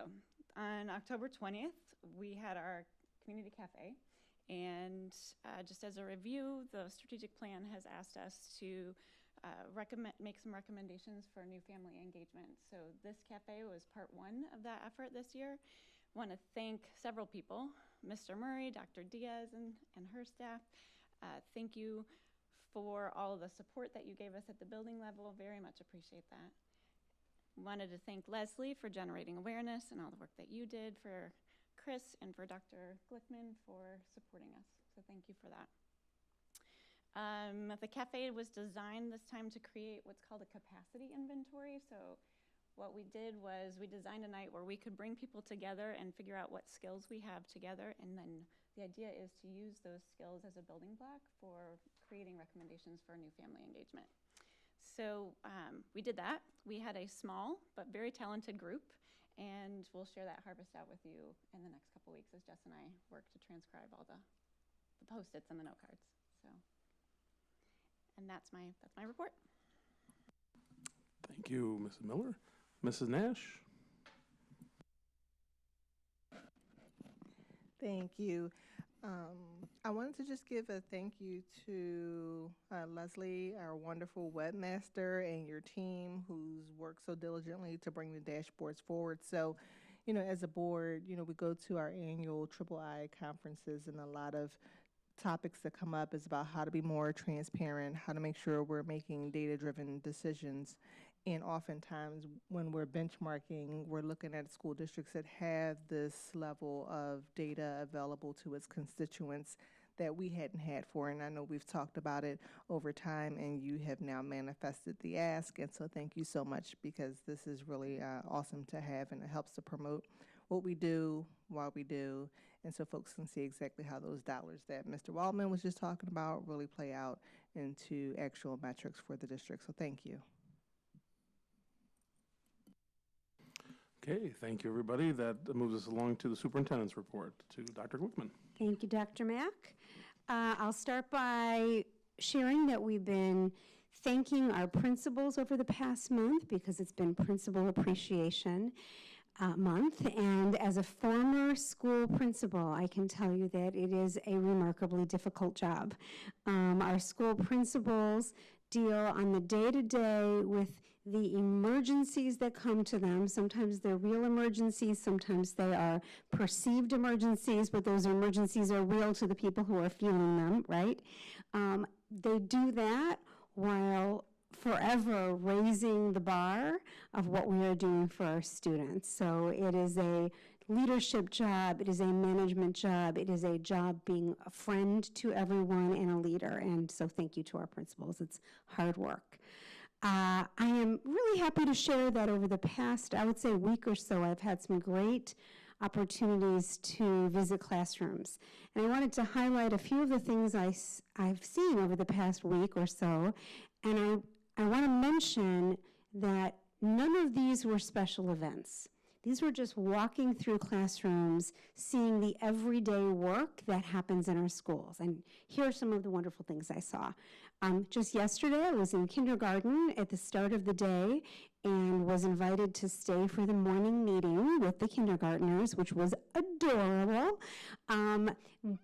on October 20th, we had our community cafe. And just as a review, the strategic plan has asked us to make some recommendations for new family engagement. So this cafe was part one of that effort this year. Want to thank several people, Mr. Murray, Dr. Diaz, and her staff. Thank you for all of the support that you gave us at the building level. Very much appreciate that. Wanted to thank Leslie for generating awareness and all the work that you did, for Chris and for Dr. Glickman for supporting us. So thank you for that. The cafe was designed this time to create what's called a capacity inventory. So what we did was we designed a night where we could bring people together and figure out what skills we have together, and then the idea is to use those skills as a building block for creating recommendations for new family engagement. So we did that. We had a small but very talented group, and we'll share that harvest out with you in the next couple weeks as Jess and I work to transcribe all the Post-its and the note cards. So, and that's my report. Thank you, Mrs. Miller. Mrs. Nash? Thank you. I wanted to just give a thank you to Leslie, our wonderful webmaster, and your team who's worked so diligently to bring the dashboards forward. So, as a board, we go to our annual III conferences, and a lot of topics that come up is about how to be more transparent, how to make sure we're making data-driven decisions. And oftentimes when we're benchmarking, we're looking at school districts that have this level of data available to its constituents that we hadn't had for. And I know we've talked about it over time, and you have now manifested the ask. And so thank you so much, because this is really awesome to have, and it helps to promote what we do, why we do, and so folks can see exactly how those dollars that Mr. Waldman was just talking about really play out into actual metrics for the district. So thank you. Okay, thank you, everybody. That moves us along to the superintendent's report, to Dr. Glickman. Thank you, Dr. Mack. I'll start by sharing that we've been thanking our principals over the past month, because it's been Principal Appreciation Month. And as a former school principal, I can tell you that it is a remarkably difficult job. Our school principals deal on the day-to-day with the emergencies that come to them. Sometimes they're real emergencies, sometimes they are perceived emergencies, but those emergencies are real to the people who are feeling them, right? They do that while forever raising the bar of what we are doing for our students. So it is a leadership job, it is a management job, it is a job being a friend to everyone and a leader. And so thank you to our principals. It's hard work. I am really happy to share that over the past, I would say, week or so, I've had some great opportunities to visit classrooms. And I wanted to highlight a few of the things I've seen over the past week or so. And I want to mention that none of these were special events. These were just walking through classrooms, seeing the everyday work that happens in our schools. And here are some of the wonderful things I saw. Just yesterday, I was in kindergarten at the start of the day and was invited to stay for the morning meeting with the kindergartners, which was adorable.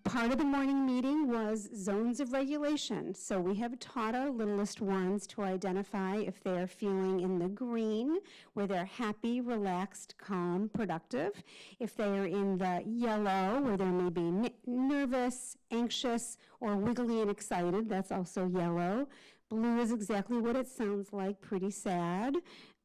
Part of the morning meeting was zones of regulation. So we have taught our littlest ones to identify if they are feeling in the green, where they're happy, relaxed, calm, productive. If they are in the yellow, where they may be nervous, anxious, or wiggly and excited, that's also yellow. Blue is exactly what it sounds like, pretty sad,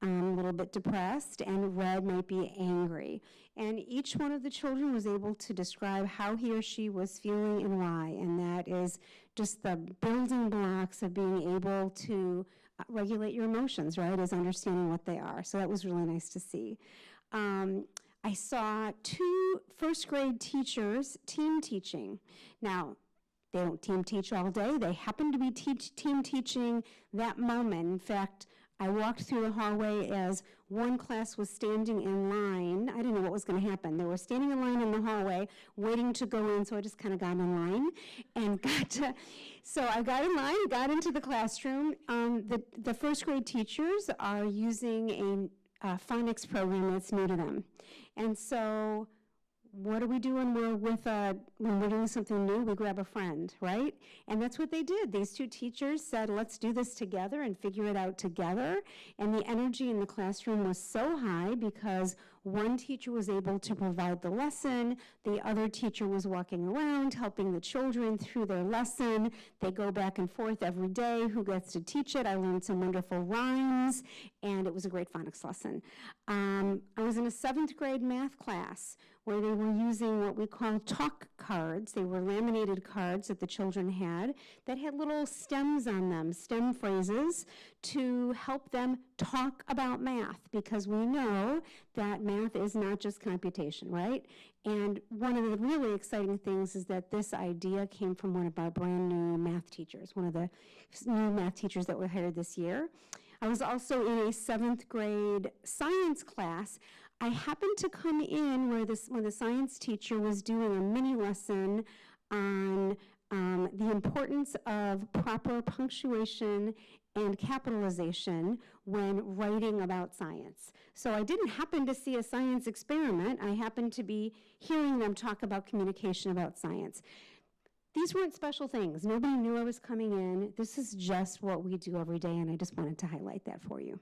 a little bit depressed, and red might be angry. And each one of the children was able to describe how he or she was feeling and why, and that is just the building blocks of being able to regulate your emotions, right, is understanding what they are. So that was really nice to see. I saw 2 first grade teachers team teaching. Now, they don't team teach all day. They happen to be team teaching that moment. In fact, I walked through the hallway as one class was standing in line. I didn't know what was going to happen. They were standing in line in the hallway, waiting to go in, so I just kind of got in line and so I got in line, got into the classroom. The first grade teachers are using a phonics program that's new to them. And so what do we do when when we're doing something new? We grab a friend, right? And that's what they did. These two teachers said, let's do this together and figure it out together. And the energy in the classroom was so high because one teacher was able to provide the lesson, the other teacher was walking around helping the children through their lesson. They go back and forth every day, who gets to teach it. I learned some wonderful rhymes, and it was a great phonics lesson. I was in a 7th grade math class where they were using what we call talk cards. They were laminated cards that the children had that had little stems on them, stem phrases, to help them talk about math, because we know that math is not just computation, right? And one of the really exciting things is that this idea came from one of our brand new math teachers, one of the new math teachers that were hired this year. I was also in a 7th grade science class. I happened to come in where the science teacher was doing a mini lesson on the importance of proper punctuation and capitalization when writing about science. So I didn't happen to see a science experiment. I happened to be hearing them talk about communication about science. These weren't special things. Nobody knew I was coming in. This is just what we do every day, and I just wanted to highlight that for you.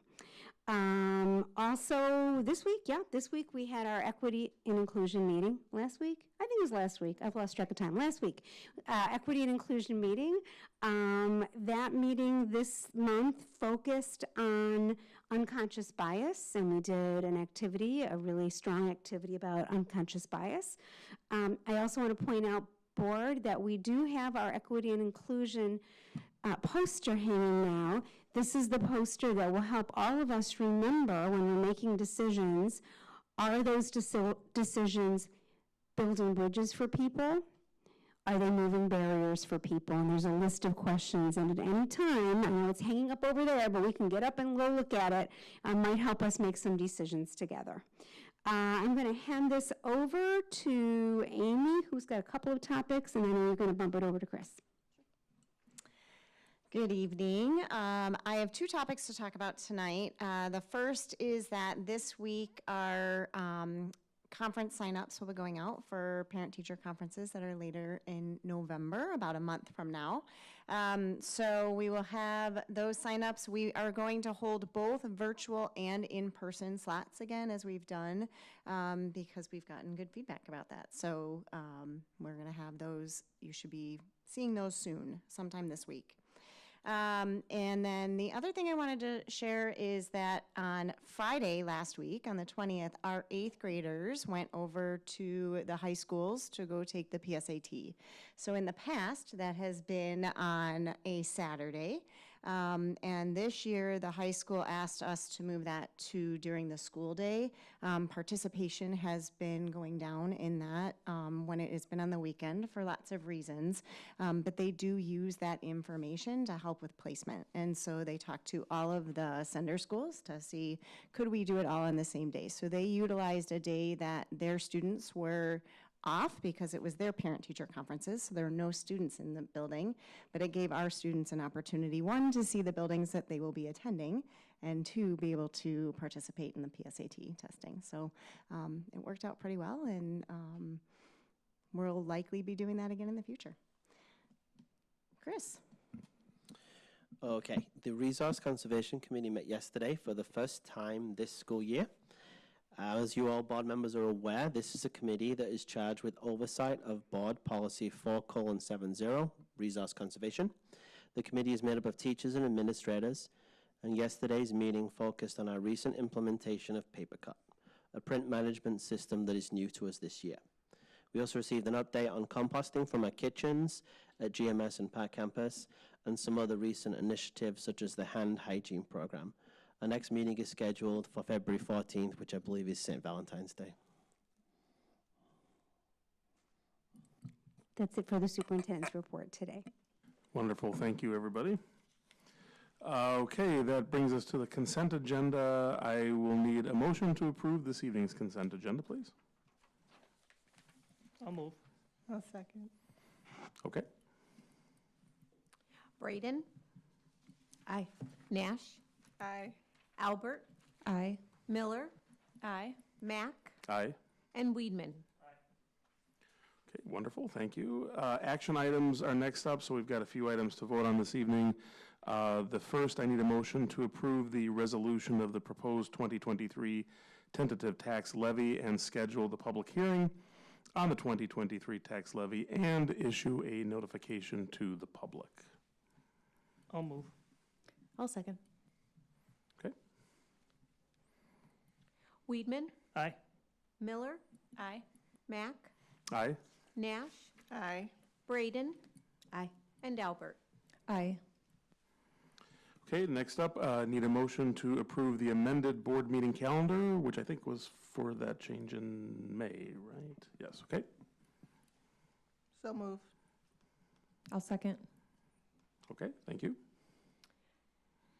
Also, this week we had our equity and inclusion meeting. Last week? I think it was last week. I've lost track of time. Last week, equity and inclusion meeting. That meeting this month focused on unconscious bias, and we did an activity, a really strong activity about unconscious bias. I also want to point out, board, that we do have our equity and inclusion poster hanging now. This is the poster that will help all of us remember when we're making decisions. Are those decisions building bridges for people? Are they moving barriers for people? And there's a list of questions, and at any time, I know it's hanging up over there, but we can get up and go look at it. Might help us make some decisions together. I'm going to hand this over to Amy, who's got a couple of topics, and then we're going to bump it over to Chris. Good evening. I have 2 topics to talk about tonight. The first is that this week our conference signups will be going out for parent-teacher conferences that are later in November, about a month from now. So we will have those signups. We are going to hold both virtual and in-person slots again, as we've done, because we've gotten good feedback about that. So we're going to have those. You should be seeing those soon, sometime this week. And then the other thing I wanted to share is that on Friday last week, on the 20th, our 8th graders went over to the high schools to go take the PSAT. So in the past, that has been on a Saturday. And this year, the high school asked us to move that to during the school day. Participation has been going down in that when it has been on the weekend for lots of reasons. But they do use that information to help with placement. And so they talked to all of the sender schools to see, could we do it all on the same day? So they utilized a day that their students were off because it was their parent-teacher conferences, so there are no students in the building, but it gave our students an opportunity, 1, to see the buildings that they will be attending, and 2, be able to participate in the PSAT testing. So it worked out pretty well, and we'll likely be doing that again in the future. Chris. Okay, the Resource Conservation Committee met yesterday for the first time this school year. As you all board members are aware, this is a committee that is charged with oversight of Board Policy 4:70, Resource Conservation. The committee is made up of teachers and administrators, and yesterday's meeting focused on our recent implementation of PaperCut, a print management system that is new to us this year. We also received an update on composting from our kitchens at GMS and Park Campus, and some other recent initiatives such as the hand hygiene program. Our next meeting is scheduled for February 14th, which I believe is St. Valentine's Day. That's it for the superintendent's report today. Wonderful. Thank you, everybody. Okay, that brings us to the consent agenda. I will need a motion to approve this evening's consent agenda, please. I'll move. I'll second. Okay. Braden. Aye. Nash. Aye. Albert. Aye. Miller. Aye. Mack. Aye. And Weedman. Okay, wonderful, thank you. Action items are next up, so we've got a few items to vote on this evening. The first, I need a motion to approve the resolution of the proposed 2023 tentative tax levy and schedule the public hearing on the 2023 tax levy and issue a notification to the public. I'll move. I'll second. Okay. Weedman, Aye. Miller, Aye. Mack, Aye. Nash, Aye. Braden, Aye. and Albert. Aye. Okay, next up, need a motion to approve the amended board meeting calendar, which I think was for that change in May, right? Yes, okay. So moved. I'll second. Okay, thank you.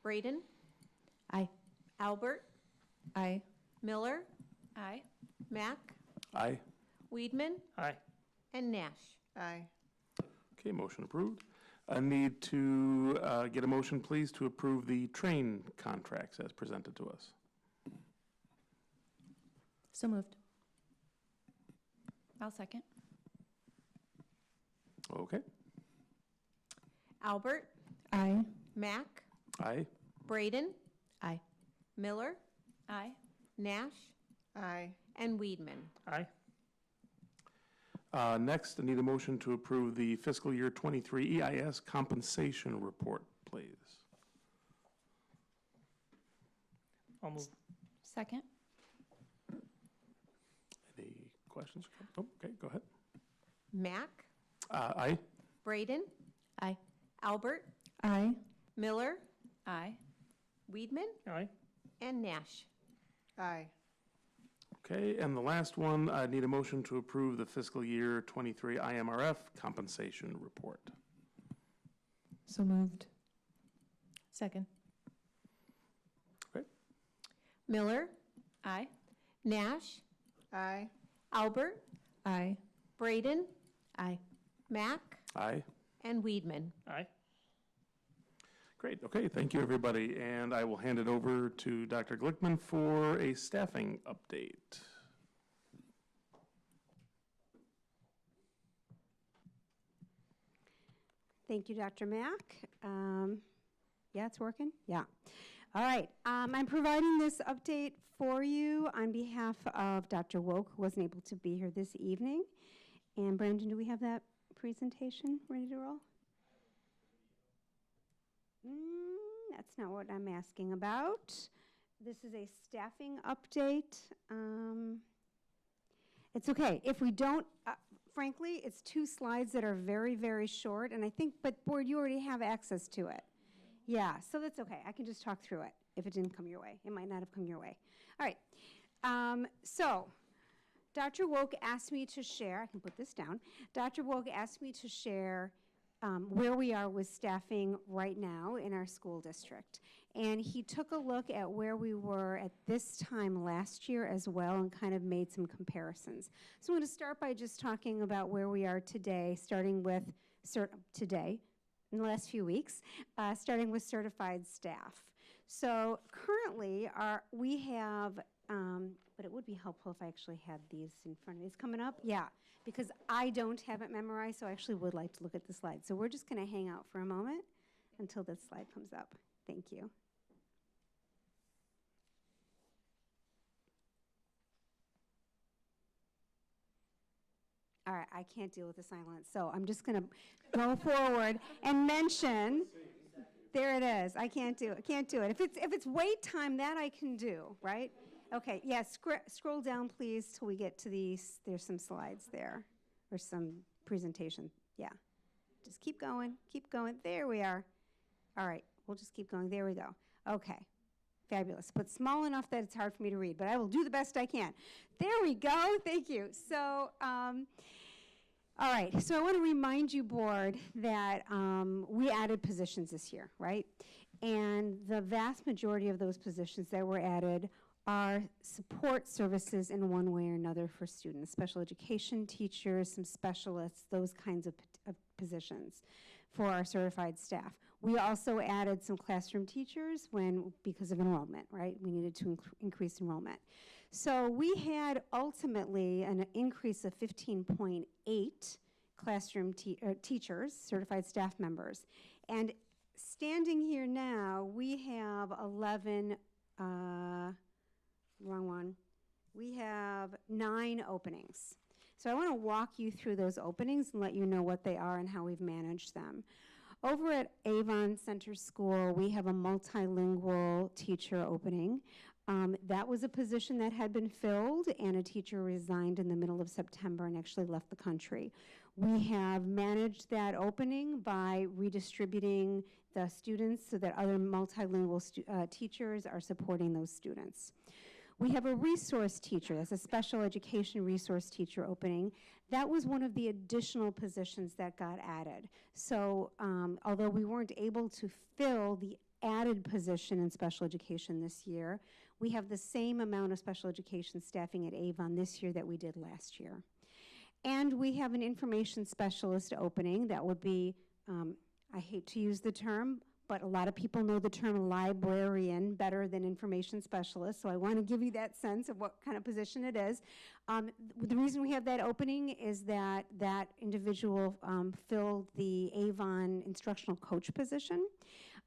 Braden, Aye. Albert, Aye. Miller, Aye. Mack, Aye. Weedman, Aye. and Nash. Aye. Okay, motion approved. I need to get a motion, please, to approve the train contracts as presented to us. So moved. I'll second. Okay. Albert, Aye. Mack, Aye. Braden, Aye. Miller, Aye. Nash, Aye. and Weedman. Aye. Next, I need a motion to approve the fiscal year 23 EIS compensation report, please. I'll move. Second. Any questions? Oh, okay, go ahead. Mack, Aye. Braden, Aye. Albert, Aye. Miller, Aye. Weedman, Aye. and Nash. Aye. Okay, and the last one, I need a motion to approve the fiscal year 23 IMRF compensation report. So moved. Second. Okay. Miller, Aye. Nash, Aye. Albert, Aye. Braden, Aye. Mack, Aye. and Weedman. Aye. Great, okay, thank you, everybody. And I will hand it over to Dr. Glickman for a staffing update. Thank you, Dr. Mack. Yeah, it's working? Yeah. All right. I'm providing this update for you on behalf of Dr. Woke, who wasn't able to be here this evening. And Brandon, do we have that presentation ready to roll? That's not what I'm asking about. This is a staffing update. It's okay. If we don't, frankly, it's 2 slides that are very, very short, and I think, but board, you already have access to it. Yeah, so that's okay. I can just talk through it if it didn't come your way. It might not have come your way. All right. So Dr. Woke asked me to share, I can put this down. Dr. Woke asked me to share where we are with staffing right now in our school district. And he took a look at where we were at this time last year as well and kind of made some comparisons. So I'm going to start by just talking about where we are today, starting with today, in the last few weeks, starting with certified staff. So currently we have, but it would be helpful if I actually had these in front of me. It's coming up? Yeah, because I don't have it memorized, so I actually would like to look at the slide. So we're just going to hang out for a moment until this slide comes up. Thank you. All right, I can't deal with the silence, so I'm just going to go forward and mention. There it is. I can't do it. Can't do it. If it's wait time, that I can do, right? Okay. Yeah. Scroll down, please, till we get to these. There's some slides there, or some presentation. Yeah. Just keep going. Keep going. There we are. All right. We'll just keep going. There we go. Okay. Fabulous. But small enough that it's hard for me to read, but I will do the best I can. There we go. Thank you. So, all right. So I want to remind you, board, that we added positions this year, right? And the vast majority of those positions that were added are support services in one way or another for students, special education teachers, some specialists, those kinds of positions for our certified staff. We also added some classroom teachers because of enrollment, right? We needed to increase enrollment. So we had ultimately an increase of 15.8 classroom teachers, certified staff members. And standing here now, we have 11, wrong one. We have 9 openings. So I want to walk you through those openings and let you know what they are and how we've managed them. Over at Avon Center School, we have a multilingual teacher opening. That was a position that had been filled, and a teacher resigned in the middle of September and actually left the country. We have managed that opening by redistributing the students so that other multilingual teachers are supporting those students. We have a resource teacher, that's a special education resource teacher opening. That was one of the additional positions that got added. So although we weren't able to fill the added position in special education this year, we have the same amount of special education staffing at Avon this year that we did last year. And we have an information specialist opening that would be, I hate to use the term, but a lot of people know the term librarian better than information specialist, so I want to give you that sense of what kind of position it is. The reason we have that opening is that that individual filled the Avon instructional coach position,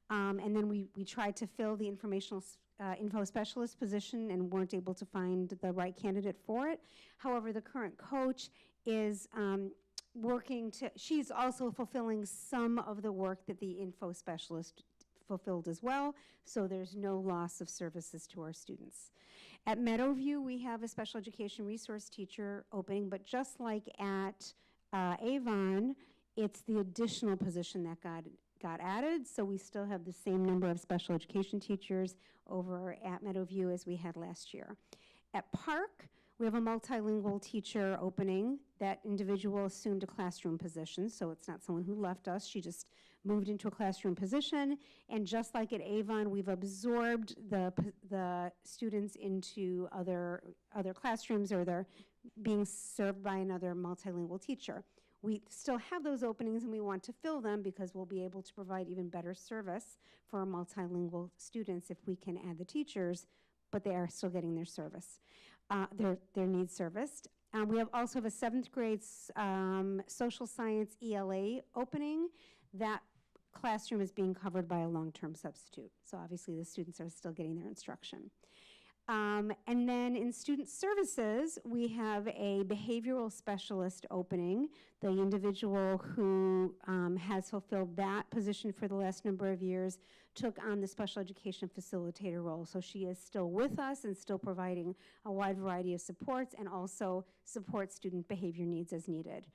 and then we tried to fill the info specialist position and weren't able to find the right candidate for it. However, the current coach is she's also fulfilling some of the work that the info specialist fulfilled as well, so there's no loss of services to our students. At Meadowview, we have a special education resource teacher opening, but just like at Avon, it's the additional position that got added, so we still have the same number of special education teachers over at Meadowview as we had last year. At Park, we have a multilingual teacher opening. That individual assumed a classroom position, so it's not someone who left us. She just moved into a classroom position. And just like at Avon, we've absorbed the students into other classrooms, or they're being served by another multilingual teacher. We still have those openings, and we want to fill them because we'll be able to provide even better service for our multilingual students if we can add the teachers, but they are still getting their service. Their needs serviced. We also have a 7th grade social science ELA opening. That classroom is being covered by a long-term substitute. So obviously the students are still getting their instruction. And then in student services, we have a behavioral specialist opening. The individual who has fulfilled that position for the last number of years took on the special education facilitator role. So she is still with us and still providing a wide variety of supports, and also supports student behavior needs as needed.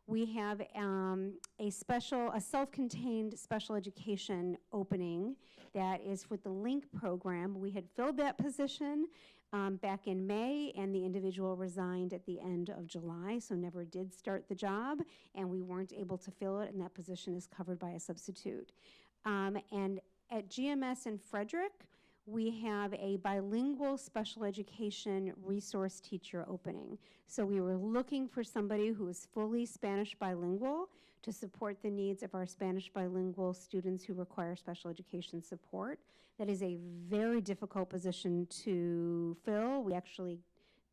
We have a self-contained special education opening that is with the LINK program. We had filled that position back in May, and the individual resigned at the end of July, so never did start the job, and we weren't able to fill it, and that position is covered by a substitute. And at GMS in Frederick, we have a bilingual special education resource teacher opening. So we were looking for somebody who is fully Spanish bilingual to support the needs of our Spanish bilingual students who require special education support. That is a very difficult position to fill.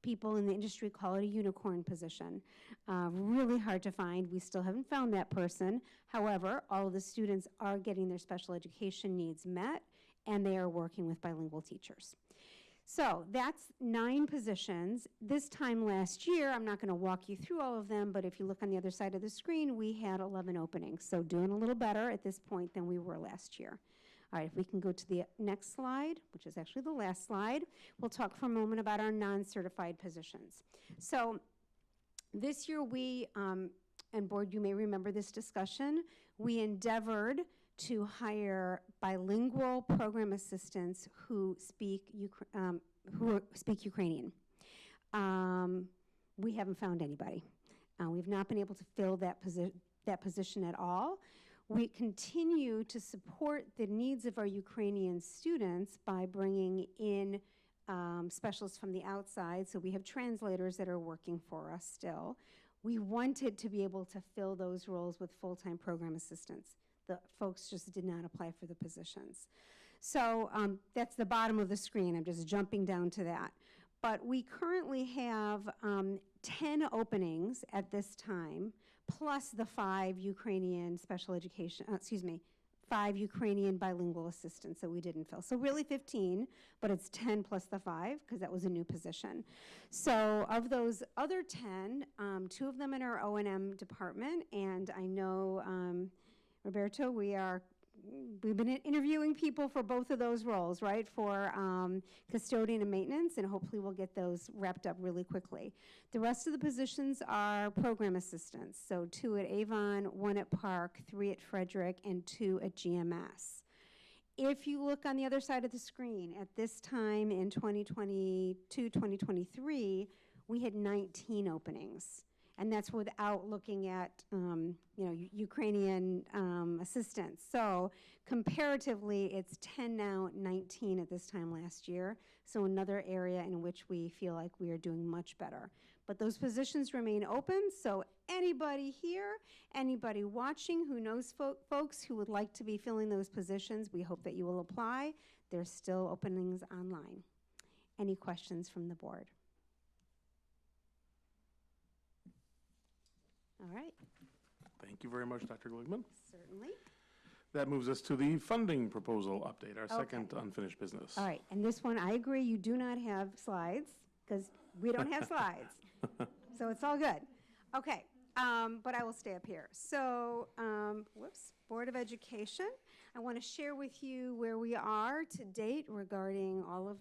People in the industry call it a unicorn position. Really hard to find. We still haven't found that person. However, all of the students are getting their special education needs met, and they are working with bilingual teachers. So that's 9 positions. This time last year, I'm not going to walk you through all of them, but if you look on the other side of the screen, we had 11 openings. So doing a little better at this point than we were last year. All right, if we can go to the next slide, which is actually the last slide, we'll talk for a moment about our non-certified positions. So this year and board, you may remember this discussion, we endeavored to hire bilingual program assistants who speak Ukrainian. We haven't found anybody. We've not been able to fill that position at all. We continue to support the needs of our Ukrainian students by bringing in specialists from the outside. So we have translators that are working for us still. We wanted to be able to fill those roles with full-time program assistants. The folks just did not apply for the positions. So that's the bottom of the screen. I'm just jumping down to that. But we currently have 10 openings at this time, plus the 5 Ukrainian special education, 5 Ukrainian bilingual assistants that we didn't fill. So really 15, but it's 10 plus the 5, because that was a new position. So of those other 10, 2 of them in our O&M department, and I know, Roberto, we've been interviewing people for both of those roles, right? For custodian and maintenance, and hopefully we'll get those wrapped up really quickly. The rest of the positions are program assistants. So 2 at Avon, 1 at Park, 3 at Frederick, and 2 at GMS. If you look on the other side of the screen, at this time in 2022, 2023, we had 19 openings. And that's without looking at, Ukrainian assistance. So comparatively, it's 10 now, 19 at this time last year. So another area in which we feel like we are doing much better. But those positions remain open, so anybody here, anybody watching who knows folks who would like to be filling those positions, we hope that you will apply. There's still openings online. Any questions from the board? All right. Thank you very much, Dr. Glickman. Certainly. That moves us to the funding proposal update, our second unfinished business. All right, and this one, I agree, you do not have slides, because we don't have slides. So it's all good. Okay, but I will stay up here. So, Board of Education. I want to share with you where we are to date regarding all of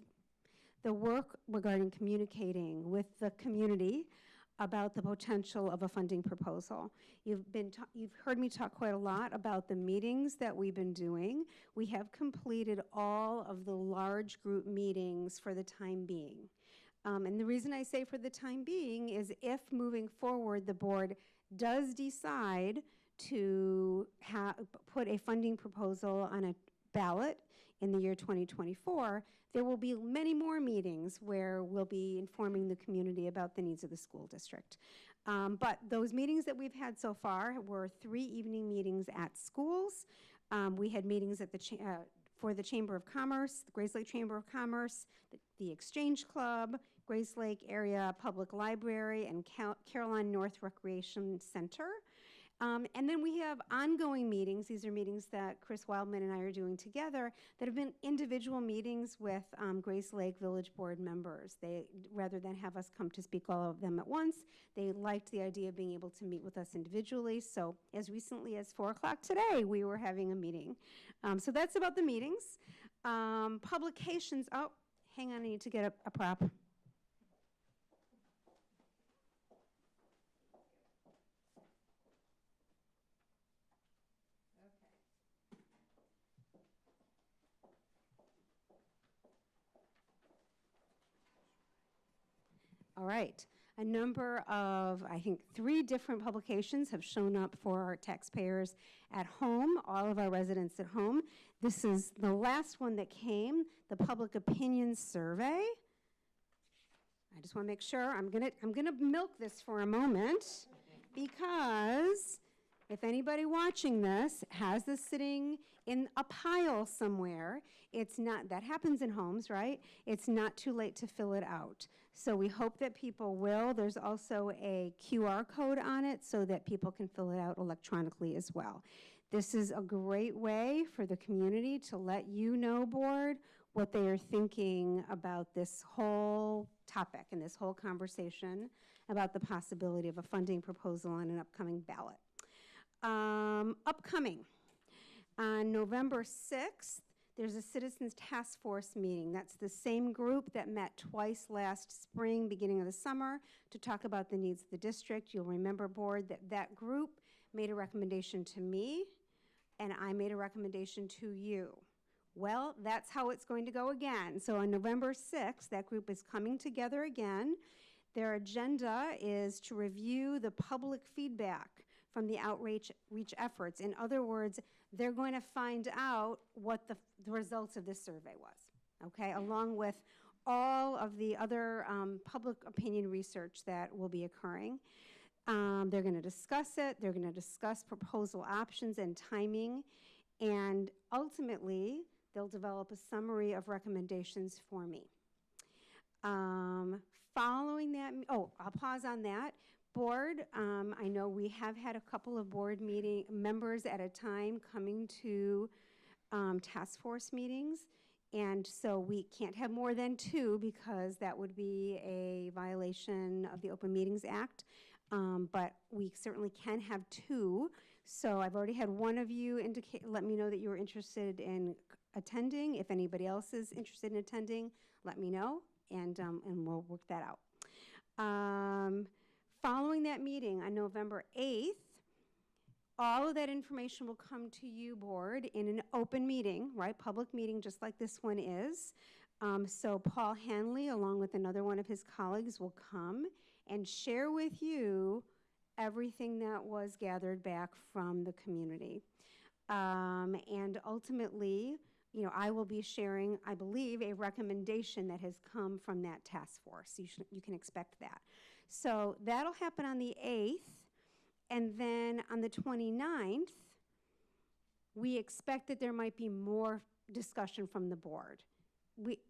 the work regarding communicating with the community about the potential of a funding proposal. You've heard me talk quite a lot about the meetings that we've been doing. We have completed all of the large group meetings for the time being. And the reason I say for the time being is if moving forward the board does decide to put a funding proposal on a ballot in the year 2024, there will be many more meetings where we'll be informing the community about the needs of the school district. But those meetings that we've had so far were 3 evening meetings at schools. We had meetings at for the Chamber of Commerce, the Grace Lake Chamber of Commerce, the Exchange Club, Grace Lake Area Public Library, and Caroline North Recreation Center. And then we have ongoing meetings. These are meetings that Chris Wildman and I are doing together that have been individual meetings with Grace Lake Village Board members. They, rather than have us come to speak all of them at once, they liked the idea of being able to meet with us individually. So as recently as 4 o'clock today, we were having a meeting. So that's about the meetings. Publications, oh, hang on, I need to get a prop. All right, a number of, I think 3 different publications have shown up for our taxpayers at home, all of our residents at home. This is the last one that came, the Public Opinion Survey. I just want to make sure, I'm gonna milk this for a moment, because if anybody watching this has this sitting in a pile somewhere, it's not, that happens in homes, right? It's not too late to fill it out. So we hope that people will. There's also a QR code on it so that people can fill it out electronically as well. This is a great way for the community to let you know, board, what they are thinking about this whole topic and this whole conversation about the possibility of a funding proposal on an upcoming ballot. Upcoming, on November 6th, there's a Citizens Task Force meeting. That's the same group that met twice last spring, beginning of the summer, to talk about the needs of the district. You'll remember, board, that that group made a recommendation to me, and I made a recommendation to you. Well, that's how it's going to go again. So on November 6th, that group is coming together again. Their agenda is to review the public feedback from the outreach efforts. In other words, they're going to find out what the results of this survey was, okay, along with all of the other public opinion research that will be occurring. They're going to discuss it. They're going to discuss proposal options and timing. And ultimately, they'll develop a summary of recommendations for me. Following that, I'll pause on that. Board, I know we have had a couple of board meeting members at a time coming to task force meetings. And so we can't have more than 2 because that would be a violation of the Open Meetings Act. But we certainly can have 2. So I've already had one of you let me know that you were interested in attending. If anybody else is interested in attending, let me know, and we'll work that out. Following that meeting on November 8th, all of that information will come to you, board, in an open meeting, right? Public meeting, just like this one is. So Paul Hanley, along with another one of his colleagues, will come and share with you everything that was gathered back from the community. And ultimately, you know, I will be sharing, I believe, a recommendation that has come from that task force. You can expect that. So that'll happen on the 8th. And then on the 29th, we expect that there might be more discussion from the board.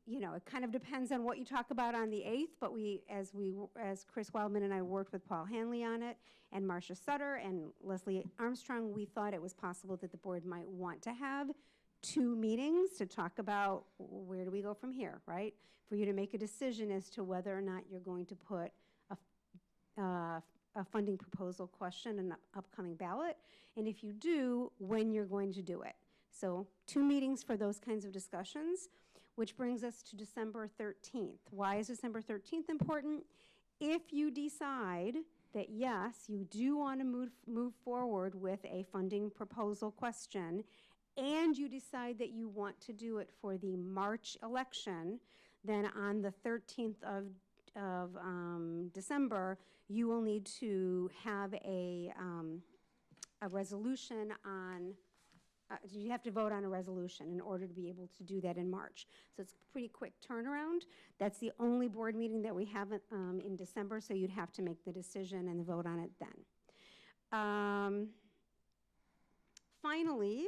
You know, it kind of depends on what you talk about on the 8th, but as Chris Wildman and I worked with Paul Hanley on it, and Marcia Sutter and Leslie Armstrong, we thought it was possible that the board might want to have 2 meetings to talk about where do we go from here, right? For you to make a decision as to whether or not you're going to put a funding proposal question in the upcoming ballot, and if you do, when you're going to do it. So 2 meetings for those kinds of discussions, which brings us to December 13th. Why is December 13th important? If you decide that yes, you do want to move forward with a funding proposal question, and you decide that you want to do it for the March election, then on the 13th of December, you will need to have a resolution on, you have to vote on a resolution in order to be able to do that in March. So it's a pretty quick turnaround. That's the only board meeting that we have in December, so you'd have to make the decision and vote on it then. Finally,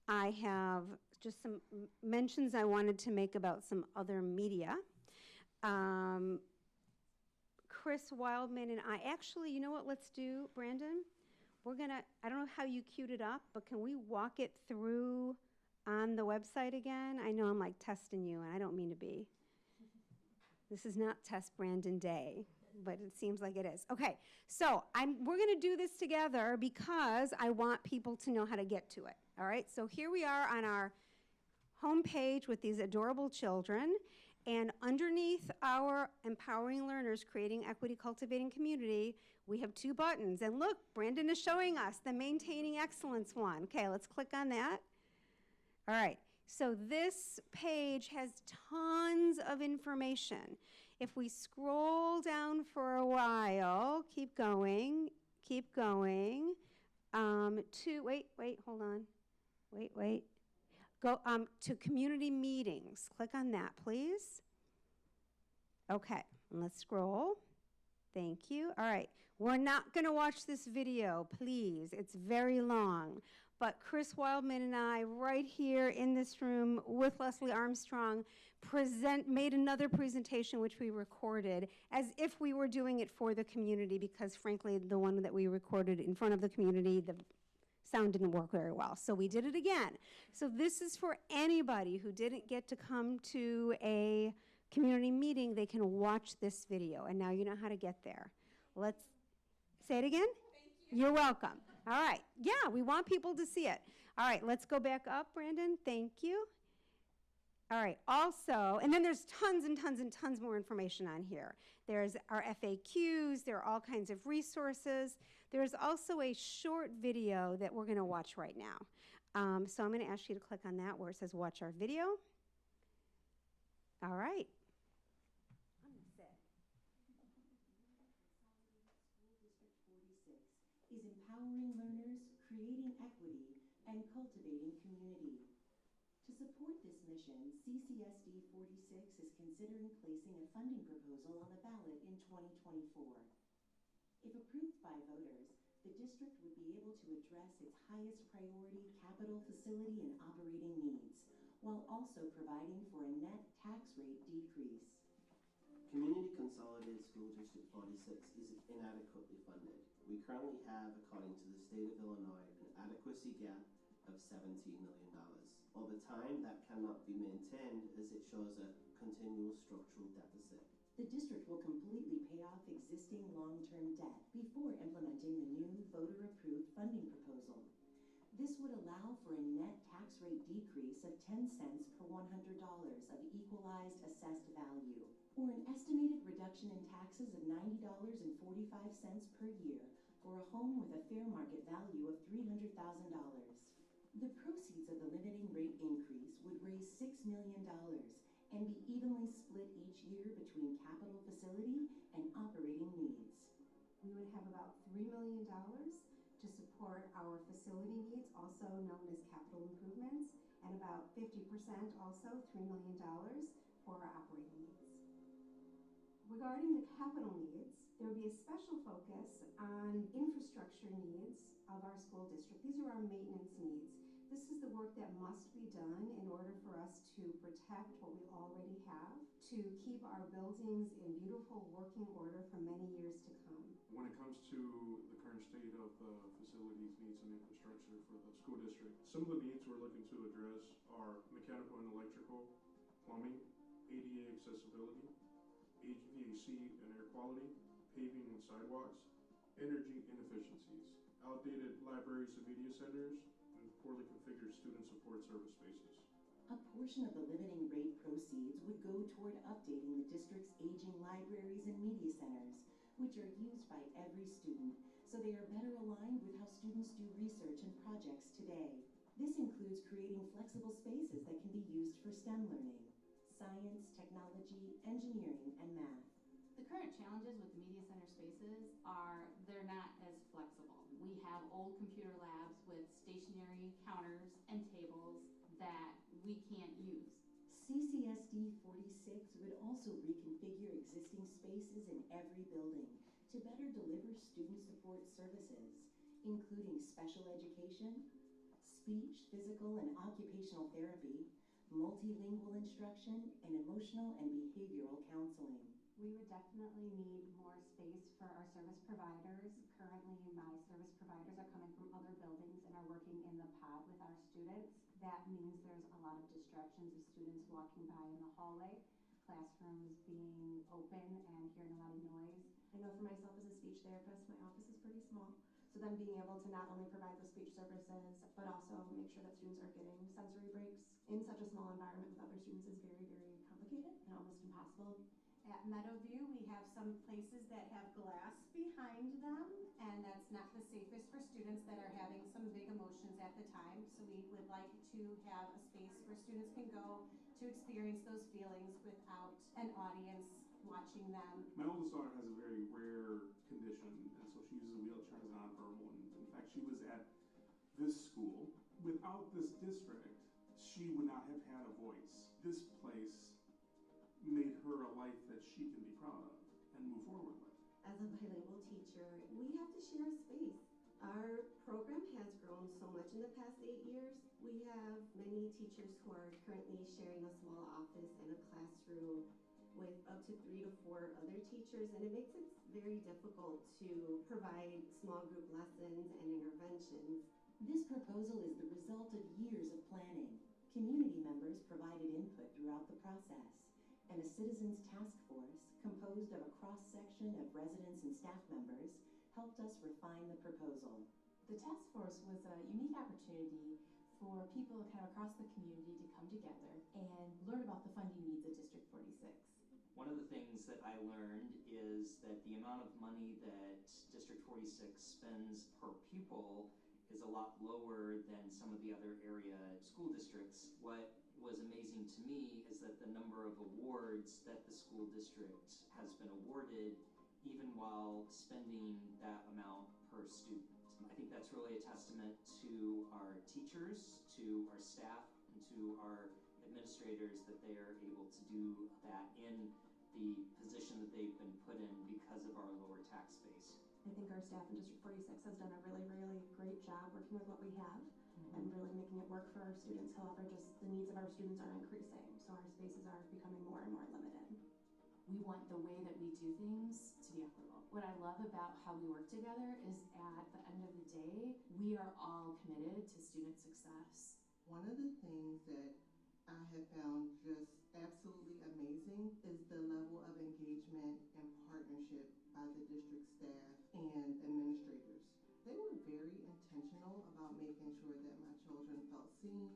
I have just some mentions I wanted to make about some other media. Chris Wildman and I, actually, you know what let's do, Brandon? We're gonna, I don't know how you queued it up, but can we walk it through on the website again? I know I'm like testing you, and I don't mean to be. This is not Test Brandon Day, but it seems like it is. Okay, so we're gonna do this together because I want people to know how to get to it, all right? So here we are on our homepage with these adorable children, and underneath our Empowering Learners, Creating Equity, Cultivating Community, we have 2 buttons. And look, Brandon is showing us the Maintaining Excellence one. Okay, let's click on that. All right, so this page has tons of information. If we scroll down for a while, keep going, hold on, wait. Go to community meetings. Click on that, please. Okay, and let's scroll. Thank you. All right, we're not going to watch this video, please. It's very long. But Chris Wildman and I, right here in this room with Leslie Armstrong, made another presentation which we recorded as if we were doing it for the community, because frankly, the one that we recorded in front of the community, the sound didn't work very well, so we did it again. So this is for anybody who didn't get to come to a community meeting. They can watch this video, and now you know how to get there. Let's say it again. Thank you. You're welcome. All right. Yeah, we want people to see it. All right, let's go back up, Brandon. Thank you. All right, also, and then there's tons and tons and tons more information on here. There's our FAQs, there are all kinds of resources. There's also a short video that we're gonna watch right now. So I'm gonna ask you to click on that where it says watch our video. All right. I'm gonna sit. School District 46 is empowering learners, creating equity, and cultivating community. To support this mission, CCSD 46 is considering placing a funding proposal on the ballot in 2024. If approved by voters, the district would be able to address its highest priority capital facility and operating needs, while also providing for a net tax rate decrease. Community Consolidated School District 46 is inadequately funded. We currently have, according to the state of Illinois, an adequacy gap of $17 million. Over time, that cannot be maintained as it shows a continual structural deficit. The district will completely pay off existing long-term debt before implementing the new voter-approved funding proposal. This would allow for a net tax rate decrease of 10 cents per $100 of equalized assessed value, or an estimated reduction in taxes of $90.45 per year for a home with a fair market value of $300,000. The proceeds of the limiting rate increase would raise $6 million and be evenly split each year between capital facility and operating needs. We would have about $3 million to support our facility needs, also known as capital improvements, and about 50%, also $3 million for our operating needs. Regarding the capital needs, there will be a special focus on infrastructure needs of our school district. These are our maintenance needs. This is the work that must be done in order for us to protect what we already have, to keep our buildings in beautiful working order for many years to come. When it comes to the current state of the facilities, needs, and infrastructure for the school district, some of the needs we're looking to address are mechanical and electrical, plumbing, ADA accessibility, HVAC and air quality, paving and sidewalks, energy inefficiencies, outdated libraries and media centers, and poorly configured student support service spaces. A portion of the limiting rate proceeds would go toward updating the district's aging libraries and media centers, which are used by every student, so they are better aligned with how students do research and projects today. This includes creating flexible spaces that can be used for STEM learning: science, technology, engineering, and math. The current challenges with the media center spaces are they're not as flexible. We have old computer labs with stationary counters and tables that we can't use. CCSD 46 would also reconfigure existing spaces in every building to better deliver student support services, including special education, speech, physical, and occupational therapy, multilingual instruction, and emotional and behavioral counseling. We would definitely need more space for our service providers. Currently, my service providers are coming from other buildings and are working in the pod with our students. That means there's a lot of distractions of students walking by in the hallway, classrooms being open and hearing a lot of noise. I know for myself as a speech therapist, my office is pretty small. So then being able to not only provide those speech services, but also make sure that students are getting sensory breaks in such a small environment with other students is very, very complicated and almost impossible. At Meadowview, we have some places that have glass behind them, and that's not the safest for students that are having some big emotions at the time. So we would like to have a space where students can go to experience those feelings without an audience watching them. My oldest daughter has a very rare condition, and so she uses a wheelchair as nonverbal. And in fact, she was at this school. Without this district, she would not have had a voice. This place made her a life that she can be proud of and move forward with. As a bilingual teacher, we have to share a space. Our program has grown so much in the past 8 years. We have many teachers who are currently sharing a small office and a classroom with up to 3 to 4 other teachers, and it makes it very difficult to provide small group lessons and interventions. This proposal is the result of years of planning. Community members provided input throughout the process, and a citizens task force composed of a cross-section of residents and staff members helped us refine the proposal. The task force was a unique opportunity for people kind of across the community to come together and learn about the funding needs of District 46. One of the things that I learned is that the amount of money that District 46 spends per pupil is a lot lower than some of the other area school districts. What was amazing to me is that the number of awards that the school district has been awarded, even while spending that amount per student. I think that's really a testament to our teachers, to our staff, and to our administrators that they are able to do that in the position that they've been put in because of our lower tax base. I think our staff in District 46 has done a really, really great job working with what we have and really making it work for our students. However, just the needs of our students are increasing, so our spaces are becoming more and more limited. We want the way that we do things to be equitable. What I love about how we work together is at the end of the day, we are all committed to student success. One of the things that I have found just absolutely amazing is the level of engagement and partnership by the district staff and administrators. They were very intentional about making sure that my children felt seen,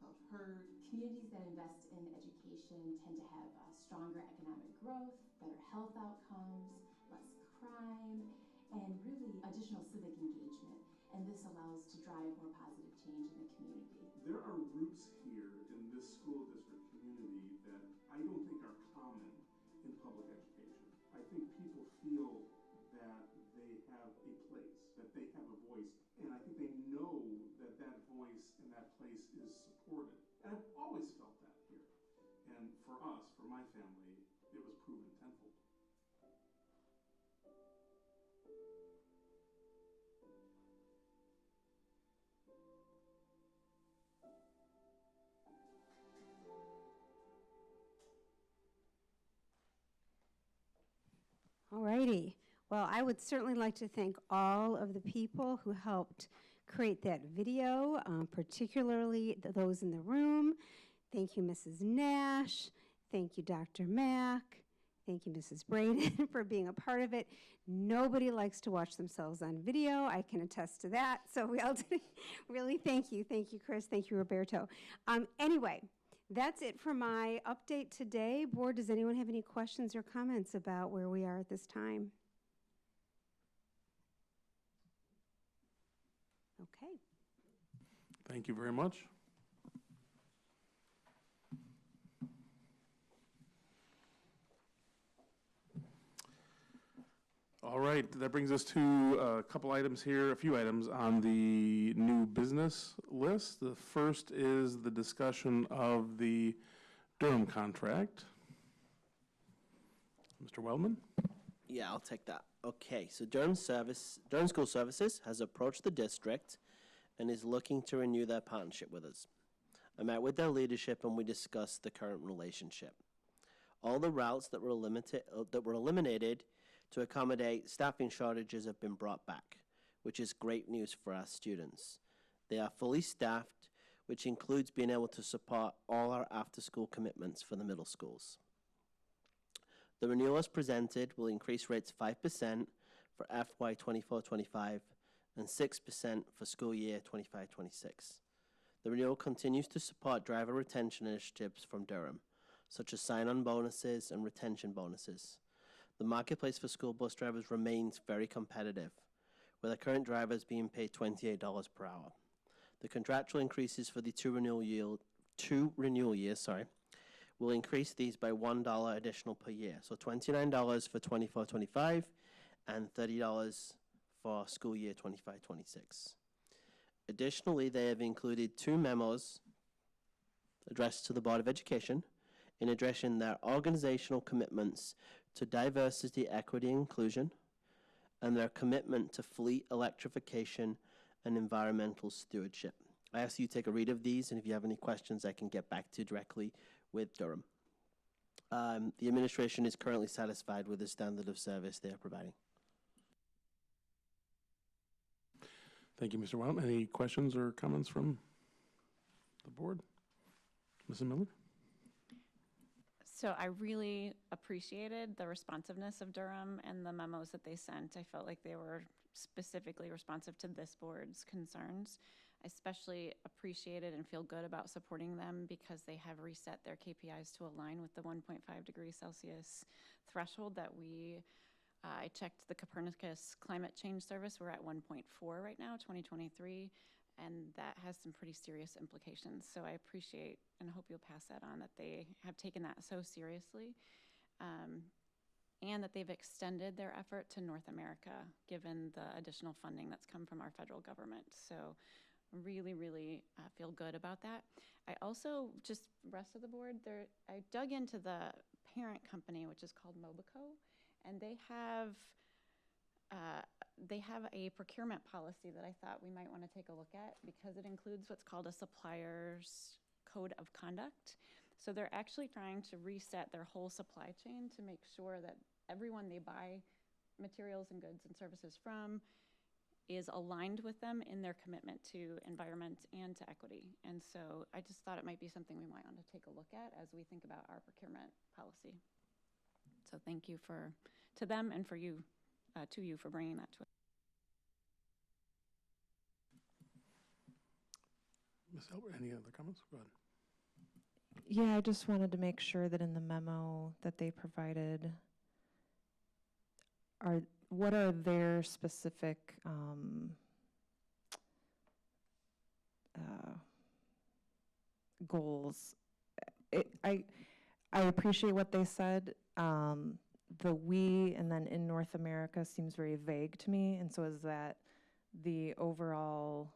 felt heard. Communities that invest in education tend to have stronger economic growth, better health outcomes, less crime, and really additional civic engagement. And this allows to drive more positive change in the community. There are roots here in this school district community that I don't think are common in public education. I think people feel that they have a place, that they have a voice, and I think they know that that voice and that place is supported. And I've always felt that here. And for us, for my family, it was proven tenfold. All righty. Well, I would certainly like to thank all of the people who helped create that video, particularly those in the room. Thank you, Mrs. Nash. Thank you, Dr. Mack. Thank you, Mrs. Braden, for being a part of it. Nobody likes to watch themselves on video. I can attest to that. So we all did. Really, thank you. Thank you, Chris. Thank you, Roberto. Anyway, that's it for my update today. Board, does anyone have any questions or comments about where we are at this time? Okay. Thank you very much. All right, that brings us to a couple items here, a few items on the new business list. The first is the discussion of the Durham contract. Mr. Weldman? Yeah, I'll take that. Okay, so Durham School Services has approached the district and is looking to renew their partnership with us. I met with their leadership and we discussed the current relationship. All the routes that were eliminated to accommodate staffing shortages have been brought back, which is great news for our students. They are fully staffed, which includes being able to support all our after-school commitments for the middle schools. The renewal as presented will increase rates 5% for FY 24-25 and 6% for school year 25-26. The renewal continues to support driver retention initiatives from Durham, such as sign-on bonuses and retention bonuses. The marketplace for school bus drivers remains very competitive, with our current drivers being paid $28 per hour. The contractual increases for the two renewal years will increase these by $1 additional per year, so $29 for 24-25 and $30 for school year 25-26. Additionally, they have included 2 memos addressed to the Board of Education in addressing their organizational commitments to diversity, equity, and inclusion, and their commitment to fleet electrification and environmental stewardship. I ask you to take a read of these, and if you have any questions, I can get back to you directly with Durham. The administration is currently satisfied with the standard of service they are providing. Thank you, Mr. Wild. Any questions or comments from the board? Mrs. Miller? So I really appreciated the responsiveness of Durham and the memos that they sent. I felt like they were specifically responsive to this board's concerns. I especially appreciated and feel good about supporting them because they have reset their KPIs to align with the 1.5 degrees Celsius threshold that I checked the Copernicus Climate Change Service. We're at 1.4 right now, 2023. And that has some pretty serious implications. So I appreciate and hope you'll pass that on, that they have taken that so seriously, and that they've extended their effort to North America, given the additional funding that's come from our federal government. So really, really feel good about that. I also, just rest of the board, I dug into the parent company, which is called Mobico, and they have they have a procurement policy that I thought we might want to take a look at because it includes what's called a supplier's code of conduct. So they're actually trying to reset their whole supply chain to make sure that everyone they buy materials and goods and services from is aligned with them in their commitment to environment and to equity. And so I just thought it might be something we might want to take a look at as we think about our procurement policy. So thank you to them and to you for bringing that to us. Ms. Albert, any other comments? Go ahead. Yeah, I just wanted to make sure that in the memo that they provided, what are their specific goals? I appreciate what they said. The we and then in North America seems very vague to me, and so is that the overall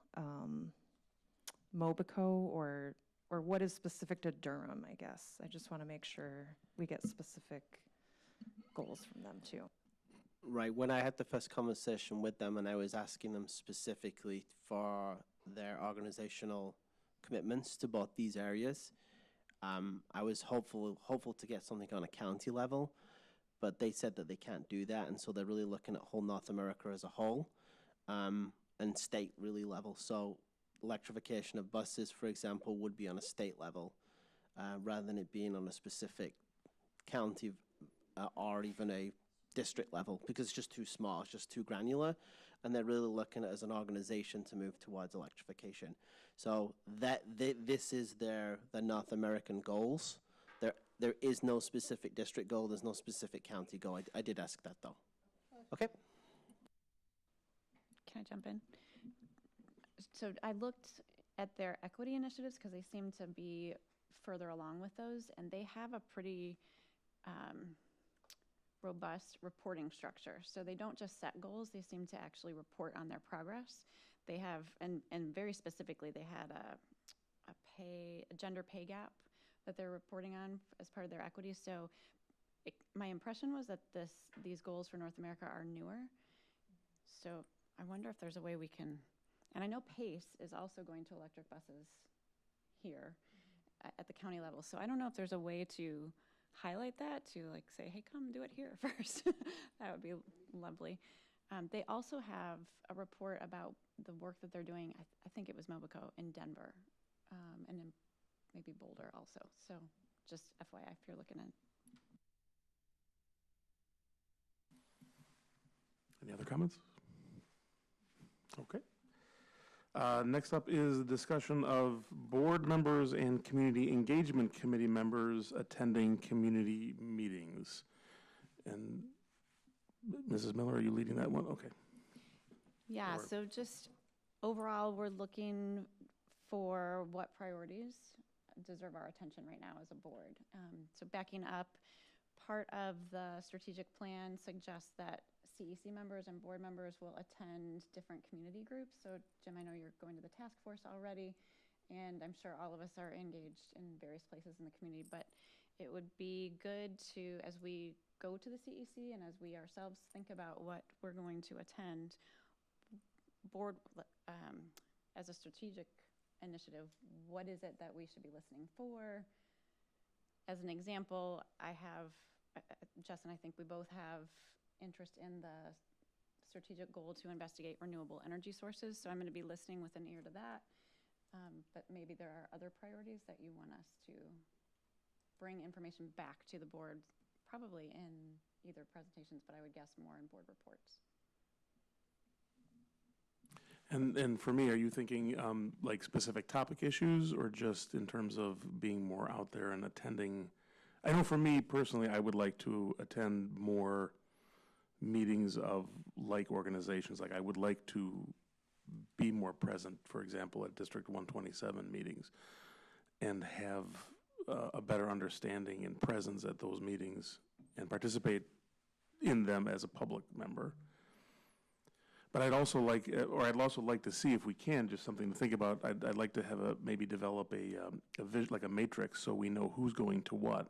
Mobico or what is specific to Durham, I guess? I just want to make sure we get specific goals from them too. Right, when I had the first conversation with them and I was asking them specifically for their organizational commitments to both these areas, I was hopeful to get something on a county level, but they said that they can't do that, and so they're really looking at whole North America as a whole, and state really level. So electrification of buses, for example, would be on a state level, rather than it being on a specific county or even a district level, because it's just too small, it's just too granular, and they're really looking at it as an organization to move towards electrification. So this is the North American goals. There is no specific district goal, there's no specific county goal. I did ask that though. Okay. Can I jump in? So I looked at their equity initiatives because they seem to be further along with those, and they have a pretty robust reporting structure. So they don't just set goals, they seem to actually report on their progress. They have, and very specifically, they had a gender pay gap that they're reporting on as part of their equity. So my impression was that these goals for North America are newer. So I wonder if there's a way we can, and I know PACE is also going to electric buses here at the county level. So I don't know if there's a way to highlight that, to like say, hey, come do it here first. That would be lovely. They also have a report about the work that they're doing, I think it was Mobico in Denver, and in maybe Boulder also. So just FYI if you're looking at. Any other comments? Okay. Next up is discussion of board members and community engagement committee members attending community meetings. And Mrs. Miller, are you leading that one? Okay. Yeah, so just overall, we're looking for what priorities deserve our attention right now as a board. So backing up, part of the strategic plan suggests that CEC members and board members will attend different community groups. So Jim, I know you're going to the task force already, and I'm sure all of us are engaged in various places in the community, but it would be good to, as we go to the CEC and as we ourselves think about what we're going to attend, board, as a strategic initiative, what is it that we should be listening for? As an example, I have, Jess and I think we both have interest in the strategic goal to investigate renewable energy sources, so I'm going to be listening with an ear to that. But maybe there are other priorities that you want us to bring information back to the board, probably in either presentations, but I would guess more in board reports. And for me, are you thinking like specific topic issues or just in terms of being more out there and attending? I know for me personally, I would like to attend more meetings of like organizations. Like I would like to be more present, for example, at District 127 meetings and have a better understanding and presence at those meetings and participate in them as a public member. But I'd also like to see if we can, just something to think about. I'd like to have maybe develop a vision, like a matrix, so we know who's going to what.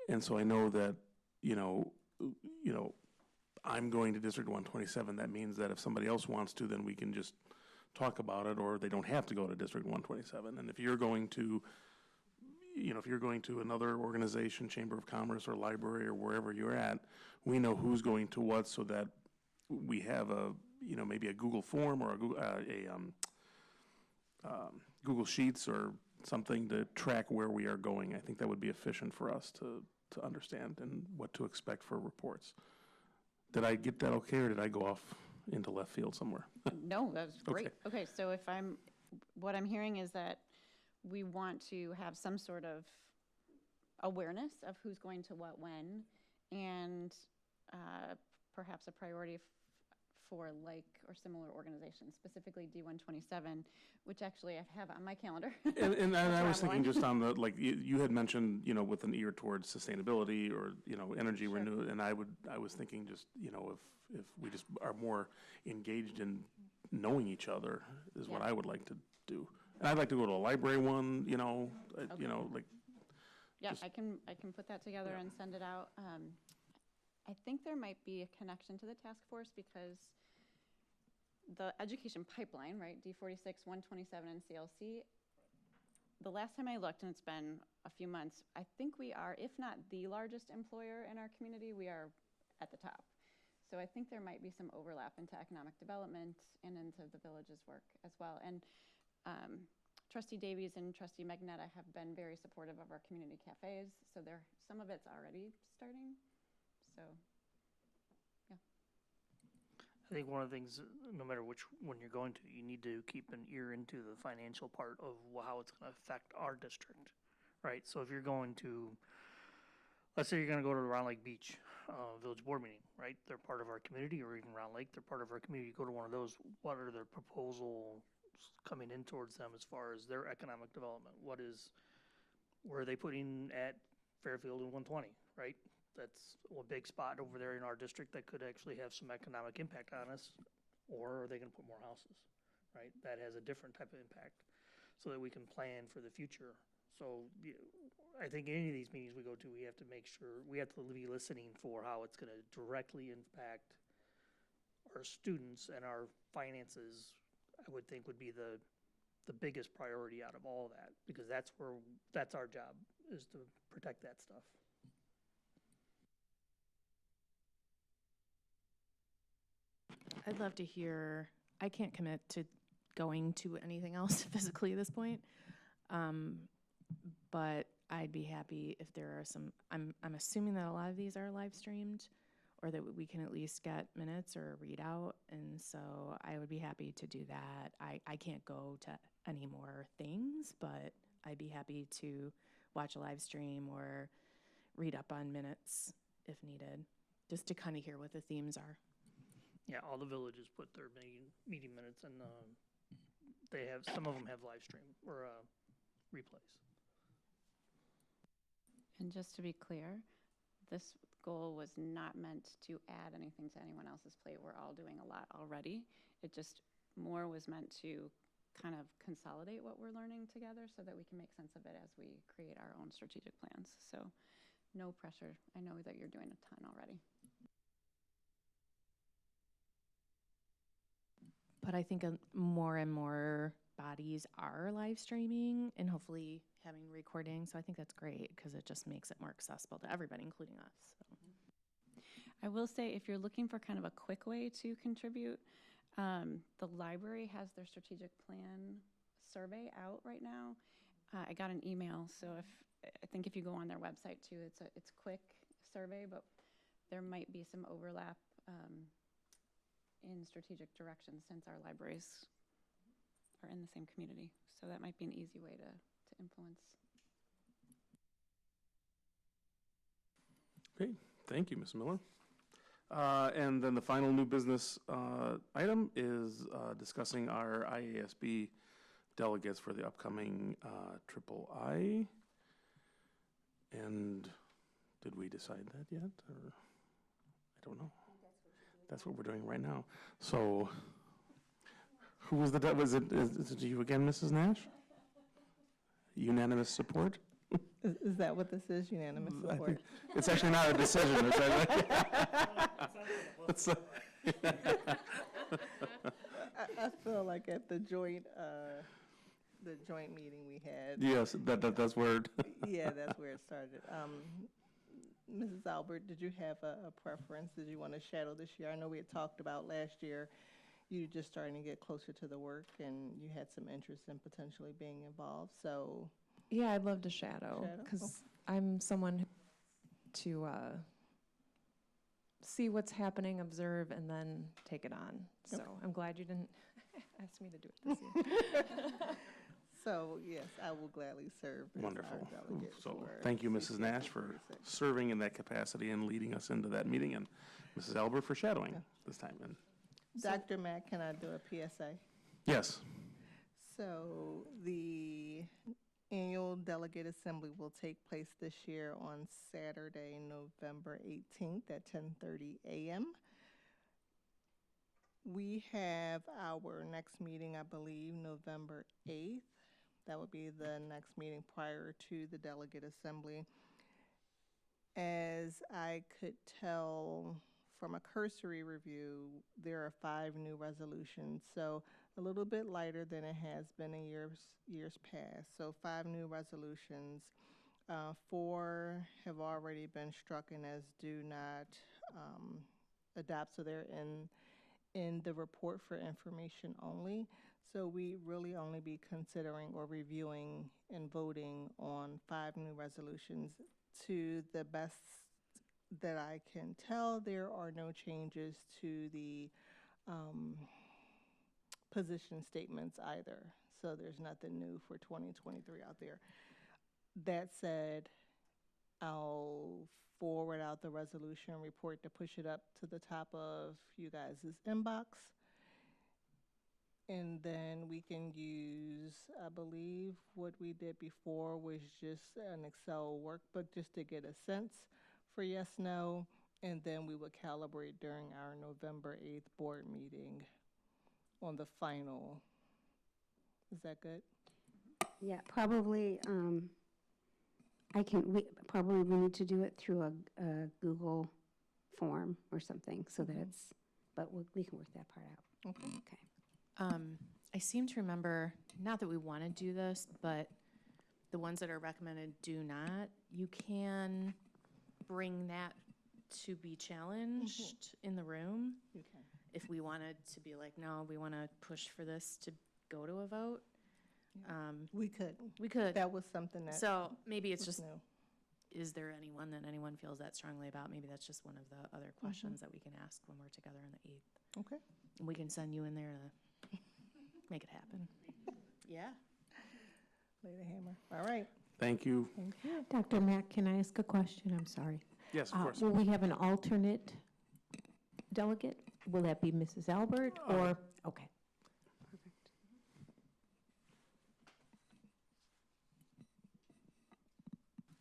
And so I know that, I'm going to District 127, that means that if somebody else wants to, then we can just talk about it, or they don't have to go to District 127. And if you're going to, if you're going to another organization, Chamber of Commerce or library or wherever you're at, we know who's going to what, so that we have a, maybe a Google form or Google Sheets or something to track where we are going. I think that would be efficient for us to understand and what to expect for reports. Did I get that okay, or did I go off into left field somewhere? No, that was great. Okay. Okay, so what I'm hearing is that we want to have some sort of awareness of who's going to what when, and perhaps a priority for like or similar organizations, specifically D127, which actually I have on my calendar. And That's I where was I'm thinking going. just on the, like, you had mentioned, with an ear towards sustainability or, energy renew, and I was thinking just, if we just are more engaged in knowing each other is what Yeah. I would like to do. And I'd like to go to a library one, like. Yeah, just- I can put that together and send it out. I think there might be a connection to the task force because the education pipeline, right, D46, 127, and CLC, the last time I looked, and it's been a few months, I think we are, if not the largest employer in our community, we are at the top. So I think there might be some overlap into economic development and into the village's work as well. And Trustee Davies and Trustee Magnetta have been very supportive of our community cafes, so some of it's already starting. So, yeah. I think one of the things, no matter which one you're going to, you need to keep an ear into the financial part of how it's going to affect our district, right? So if you're going to, let's say you're going to go to Round Lake Beach Village Board meeting, right? They're part of our community, or even Round Lake, they're part of our community. You go to one of those, what are their proposals coming in towards them as far as their economic development? Where are they putting at Fairfield and 120, right? That's a big spot over there in our district that could actually have some economic impact on us. Or are they going to put more houses, right? That has a different type of impact, so that we can plan for the future. So I think any of these meetings we go to, we have to make sure, we have to be listening for how it's going to directly impact our students and our finances. I would think would be the biggest priority out of all that, because that's our job, is to protect that stuff. I'd love to hear, I can't commit to going to anything else physically at this point, but I'd be happy if there are some, I'm assuming that a lot of these are live streamed, or that we can at least get minutes or read out, and so I would be happy to do that. I can't go to any more things, but I'd be happy to watch a live stream or read up on minutes if needed, just to kind of hear what the themes are. Yeah, all the villages put their meeting minutes, and some of them have live stream or replays. And just to be clear, this goal was not meant to add anything to anyone else's plate. We're all doing a lot already. It just more was meant to kind of consolidate what we're learning together so that we can make sense of it as we create our own strategic plans. So no pressure. I know that you're doing a ton already. But I think more and more bodies are live streaming and hopefully having recording. So I think that's great because it just makes it more accessible to everybody, including us. So. I will say, if you're looking for kind of a quick way to contribute, the library has their strategic plan survey out right now. I got an email, so I think if you go on their website too, it's a quick survey, but there might be some overlap in strategic direction since our libraries are in the same community. So that might be an easy way to influence. Okay, thank you, Ms. Miller. And then the final new business item is discussing our IASB delegates for the upcoming III. And did we decide that yet? Or I don't know. That's what we're doing right now. So, who was is it you again, Mrs. Nash? Unanimous support? Is that what this is, unanimous I support? think it's actually not a decision. It's I feel like at the joint meeting we had. Yes, that's where. Yeah, that's where it started. Mrs. Albert, did you have a preference? Did you want to shadow this year? I know we had talked about last year, you just starting to get closer to the work and you had some interest in potentially being involved, so. Yeah, I'd love to shadow, Shadow? because I'm someone who to see what's happening, observe, and then take it on. So Okay. I'm glad you didn't ask me to do it this year. So, yes, I will gladly serve as our Wonderful. delegate So for thank you, Mrs. Nash, for 46. serving in that capacity and leading us into that meeting, and Mrs. Albert for shadowing this time. And Dr. Mack, can I do a PSA? yes, So the annual delegate assembly will take place this year on Saturday, November 18th at 10:30 a.m. We have our next meeting, I believe, November 8th. That would be the next meeting prior to the delegate assembly. As I could tell from a cursory review, there are 5 new resolutions, so a little bit lighter than it has been in years past. So 5 new resolutions. 4 have already been struck as do not adopt, so they're in the report for information only. So we really only be considering or reviewing and voting on 5 new resolutions. To the best that I can tell, there are no changes to the position statements either. So there's nothing new for 2023 out there. That said, I'll forward out the resolution report to push it up to the top of you guys' inbox. And then we can use, I believe what we did before was just an Excel workbook just to get a sense for yes, no. And then we would calibrate during our November 8th board meeting on the final. Is that good? Yeah, probably, we need to do it through a Google form or something so that it's, but we can work that part out. Okay. Okay. I seem to remember, not that we want to do this, but the ones that are recommended do not. You can bring that to be challenged in the room. You can. If we wanted to be like, no, we want to push for this to go to a vote. We could. We could. That was something that. So maybe it's was just, new. is there anyone that anyone feels that strongly about? Maybe that's just one of the other questions that we can ask when we're together on the 8th. Okay. And we can send you in there to make it happen. Yeah. Lay the hammer. All right. thank you. Thank you. Dr. Mack, can I ask a question? I'm sorry. Yes, of course. Will we have an alternate delegate? Will that be Mrs. Albert or, okay.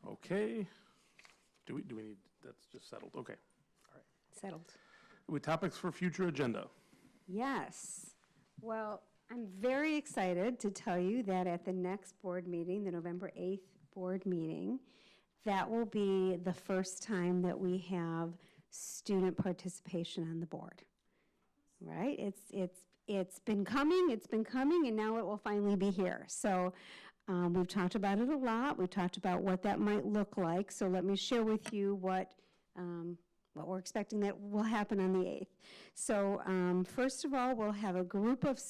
Okay. Do we need, that's just settled. Okay. All right. Settled. With topics for future agenda. Yes. Well, I'm very excited to tell you that at the next board meeting, the November 8th board meeting, that will be the first time that we have student participation on the board. Right? It's been coming, and now it will finally be here. So we've talked about it a lot. We've talked about what that might look like. So let me share with you what we're expecting that will happen on the 8th. So first of all, we'll have a group of,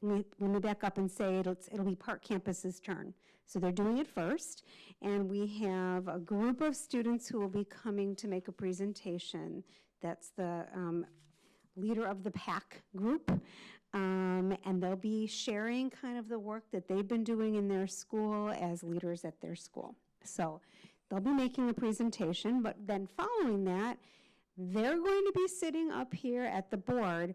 let me back up and say it'll be Park Campus's turn. So they're doing it first, and we have a group of students who will be coming to make a presentation. That's the leader of the PAC group, and they'll be sharing kind of the work that they've been doing in their school as leaders at their school. So they'll be making a presentation, but then following that, they're going to be sitting up here at the board.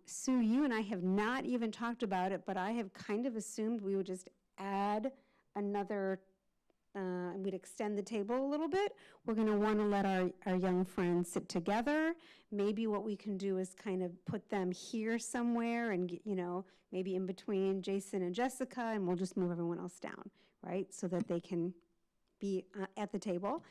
Sue, you and I have not even talked about it, but I have kind of assumed we would just add another, we'd extend the table a little bit. We're going to want to let our young friends sit together. Maybe what we can do is kind of put them here somewhere and, maybe in between Jason and Jessica, and we'll just move everyone else down, right? So that they can be at the table.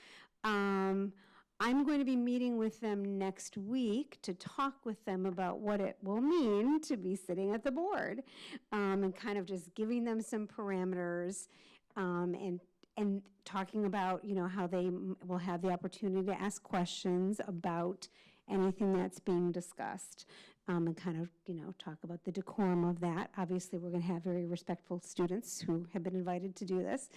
I'm going to be meeting with them next week to talk with them about what it will mean to be sitting at the board, and kind of just giving them some parameters, and talking about, you know, how they will have the opportunity to ask questions about anything that's being discussed, and kind of, you know, talk about the decorum of that. Obviously, we're going to have very respectful students who have been invited to do this.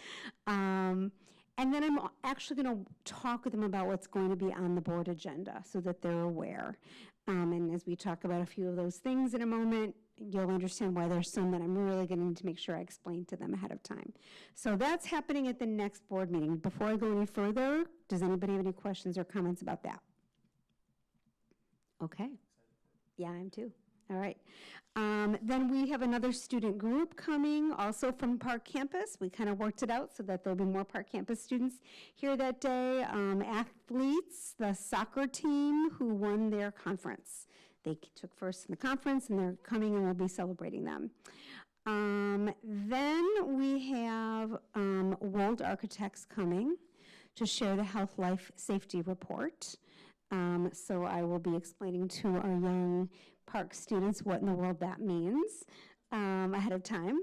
And then I'm actually going to talk with them about what's going to be on the board agenda so that they're aware. And as we talk about a few of those things in a moment, you'll understand why there's some that I'm really going to need to make sure I explain to them ahead of time. So that's happening at the next board meeting. Before I go any further, does anybody have any questions or comments about that? Okay. Yeah, I am too. All right. Then we have another student group coming also from Park Campus. We kind of worked it out so that there'll be more Park Campus students here that day. Athletes, the soccer team who won their conference. They took first in the conference and they're coming and we'll be celebrating them. Then we have World Architects coming to share the Health Life Safety Report. So I will be explaining to our young Park students what in the world that means ahead of time.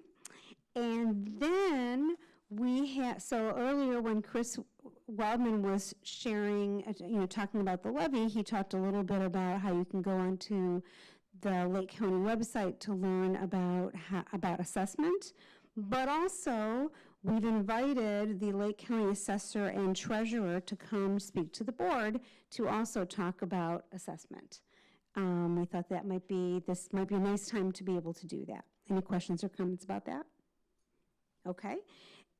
And then we have, so earlier when Chris Wildman was sharing, you know, talking about the levy, he talked a little bit about how you can go onto the Lake County website to learn about assessment, but also we've invited the Lake County assessor and treasurer to come speak to the board to also talk about assessment. We thought that this might be a nice time to be able to do that. Any questions or comments about that? Okay.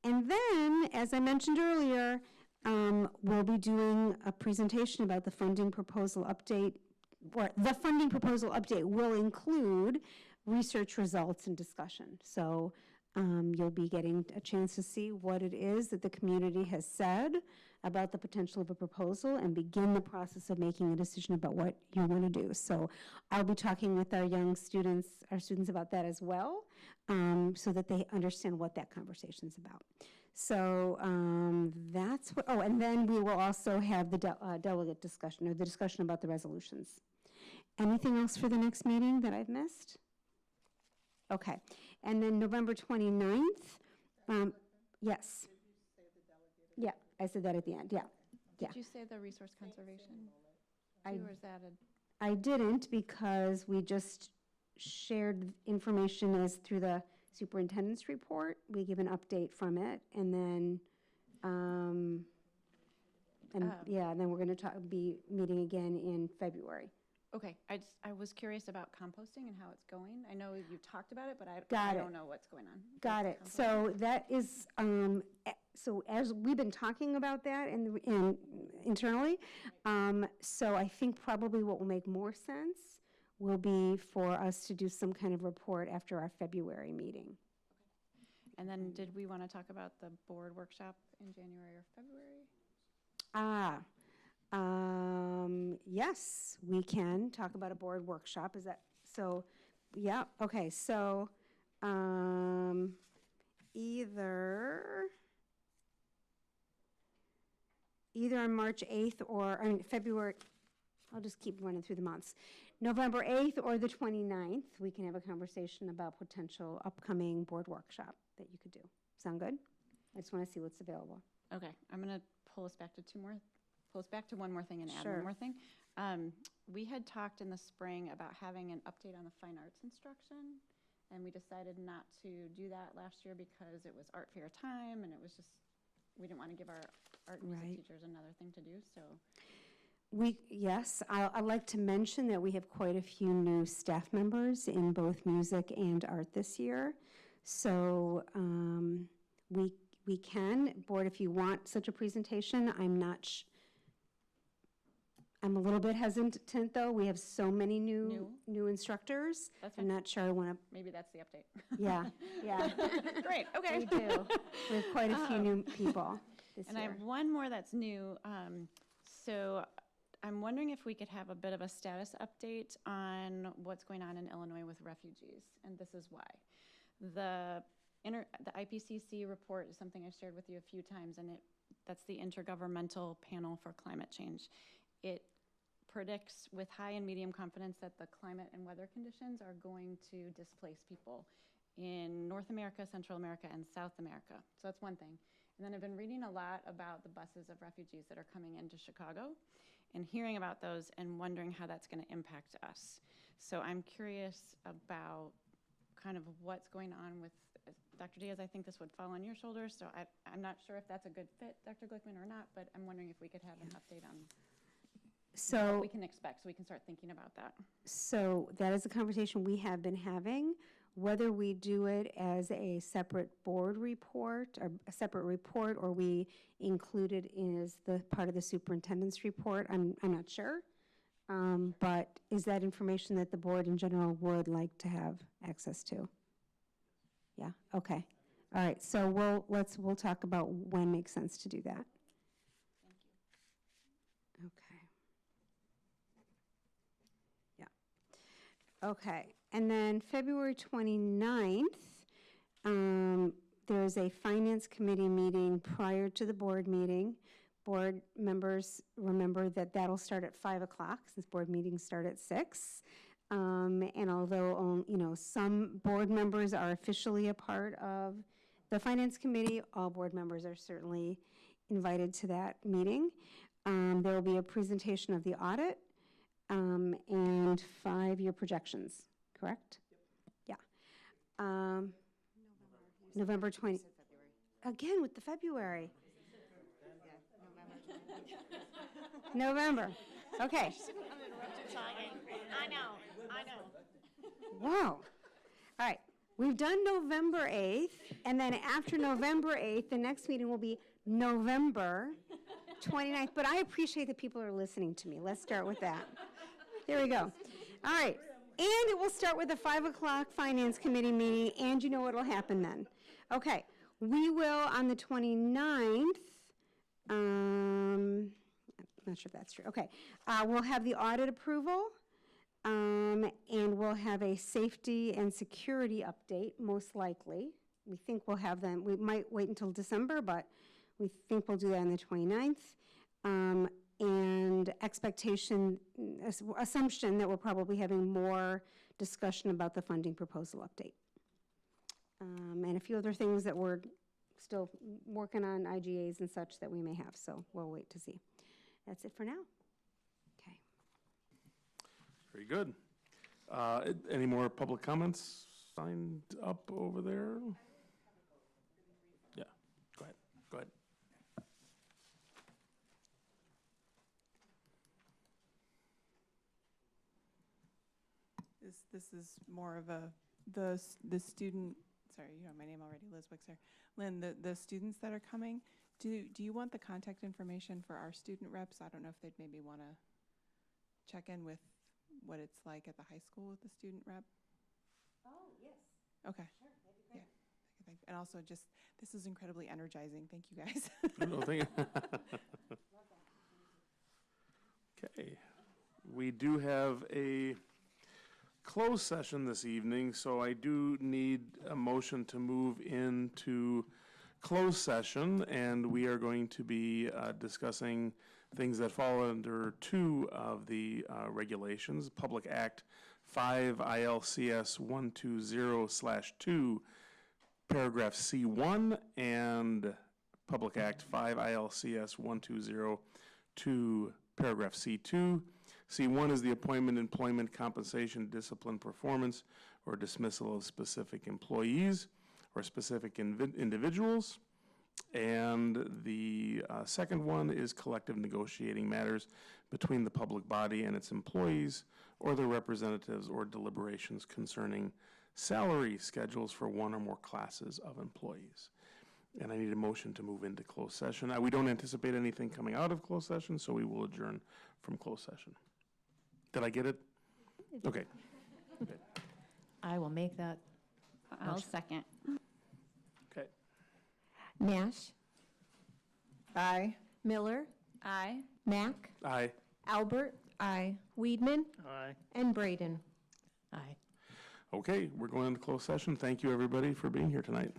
And then, as I mentioned earlier, we'll be doing a presentation about the funding proposal update. The funding proposal update will include research results and discussion. So you'll be getting a chance to see what it is that the community has said about the potential of a proposal and begin the process of making a decision about what you want to do. So I'll be talking with our young students, about that as well, so that they understand what that conversation's about. So that's what, oh, and then we will also have the delegate discussion, or the discussion about the resolutions. Anything else for the next meeting that I've missed? Okay, and then November 29th, yes. Yeah, I said that at the end, yeah. Did you say the resource conservation too, or is that I didn't, because we just shared information as through the superintendent's report. We give an update from it, and then, yeah, and then we're going to be meeting again in February. Okay, I was curious about composting and how it's going. I know you've talked about it, but I don't know what's going on. Got it. So that is, so as we've been talking about that internally, so I think probably what will make more sense will be for us to do some kind of report after our February meeting. Okay. And then did we want to talk about the board workshop in January or February? Yes, we can talk about a board workshop. Is that, so, yeah, okay, so, either on March 8th or, February, I'll just keep running through the months. November 8th or the 29th, we can have a conversation about potential upcoming board workshop that you could do. Sound good? I just want to see what's available. Okay, I'm going to pull us back to one more thing and add Sure. one more thing. We had talked in the spring about having an update on the fine arts instruction, and we decided not to do that last year because it was art fair time, and it was just, we didn't want to give our art and music teachers another thing to do, so. Yes, I'd like to mention that we have quite a few new staff members in both music and art this year. So we can, board, if you want such a presentation, I'm a little bit hesitant though. We have so many new instructors. I'm not sure I want to. Maybe that's the update. Yeah, yeah. Great, okay. We do. We have quite a few new people this year. And I have one more that's new. So I'm wondering if we could have a bit of a status update on what's going on in Illinois with refugees, and this is why. The IPCC report is something I've shared with you a few times, and That's the Intergovernmental Panel for Climate Change. It predicts with high and medium confidence that the climate and weather conditions are going to displace people in North America, Central America, and South America. So that's one thing. And then I've been reading a lot about the buses of refugees that are coming into Chicago and hearing about those and wondering how that's going to impact us. So I'm curious about kind of what's going on with, Dr. Diaz, I think this would fall on your shoulders, so I'm not sure if that's a good fit, Dr. Glickman, or not, but I'm wondering if we could have an update on what we can expect so we can start thinking about that. So that is a conversation we have been having. Whether we do it as a separate board report, or a separate report, or we include it as the part of the superintendent's report, I'm not sure. But is that information that the board in general would like to have access to? Yeah, okay. All right, so we'll talk about when makes sense to do that. Thank you. Okay. Yeah. Okay, and then February 29th, there's a finance committee meeting prior to the board meeting. Board members, remember that that'll start at 5 o'clock, since board meetings start at 6. And although, some board members are officially a part of the finance committee, all board members are certainly invited to that meeting. There will be a presentation of the audit and 5-year projections, correct? Yep. Yeah. November 20. Again with the February. November. Okay. I know. Wow. All right. We've done November 8th, and then after November 8th, the next meeting will be November 29th. But I appreciate that people are listening to me. Let's start with that. There we go. All right. And it will start with a 5 o'clock finance committee meeting, and you know what will happen then. Okay. We will, on the 29th, I'm not sure if that's true. Okay. We'll have the audit approval, and we'll have a safety and security update, most likely. We think we'll have them. We might wait until December, but we think we'll do that on the 29th. And assumption that we're probably having more discussion about the funding proposal update. And a few other things that we're still working on, IGAs and such, that we may have, so we'll wait to see. That's it for now. Okay. Very good. Any more public comments signed up over there? Yeah, go ahead. Go ahead. This is more of the student. Sorry, you have my name already, Liz Wixer. Lynn, the students that are coming, do you want the contact information for our student reps? I don't know if they'd maybe want to check in with what it's like at the high school with the student rep. Oh, yes. Okay. Sure, that'd be great. Yeah. And also just, this is incredibly energizing. Thank you guys. No, thank you. Okay. We do have a closed session this evening, so I do need a motion to move into closed session, and we are going to be discussing things that fall under 2 of the regulations, Public Act 5 ILCS 120/2, paragraph C1, and Public Act 5 ILCS 120/2, paragraph C2. C1 is the appointment, employment, compensation, discipline, performance, or dismissal of specific employees or specific individuals. And the second one is collective negotiating matters between the public body and its employees or their representatives, or deliberations concerning salary schedules for one or more classes of employees. And I need a motion to move into closed session. We don't anticipate anything coming out of closed session, so we will adjourn from closed session. Did I get it? Okay. Okay. I will make that. I'll second. Okay. Nash. Aye. Miller. Aye. Mack. Aye. Albert. Aye. Weedman. Aye. And Braden. Aye. Okay, we're going into closed session. Thank you, everybody, for being here tonight.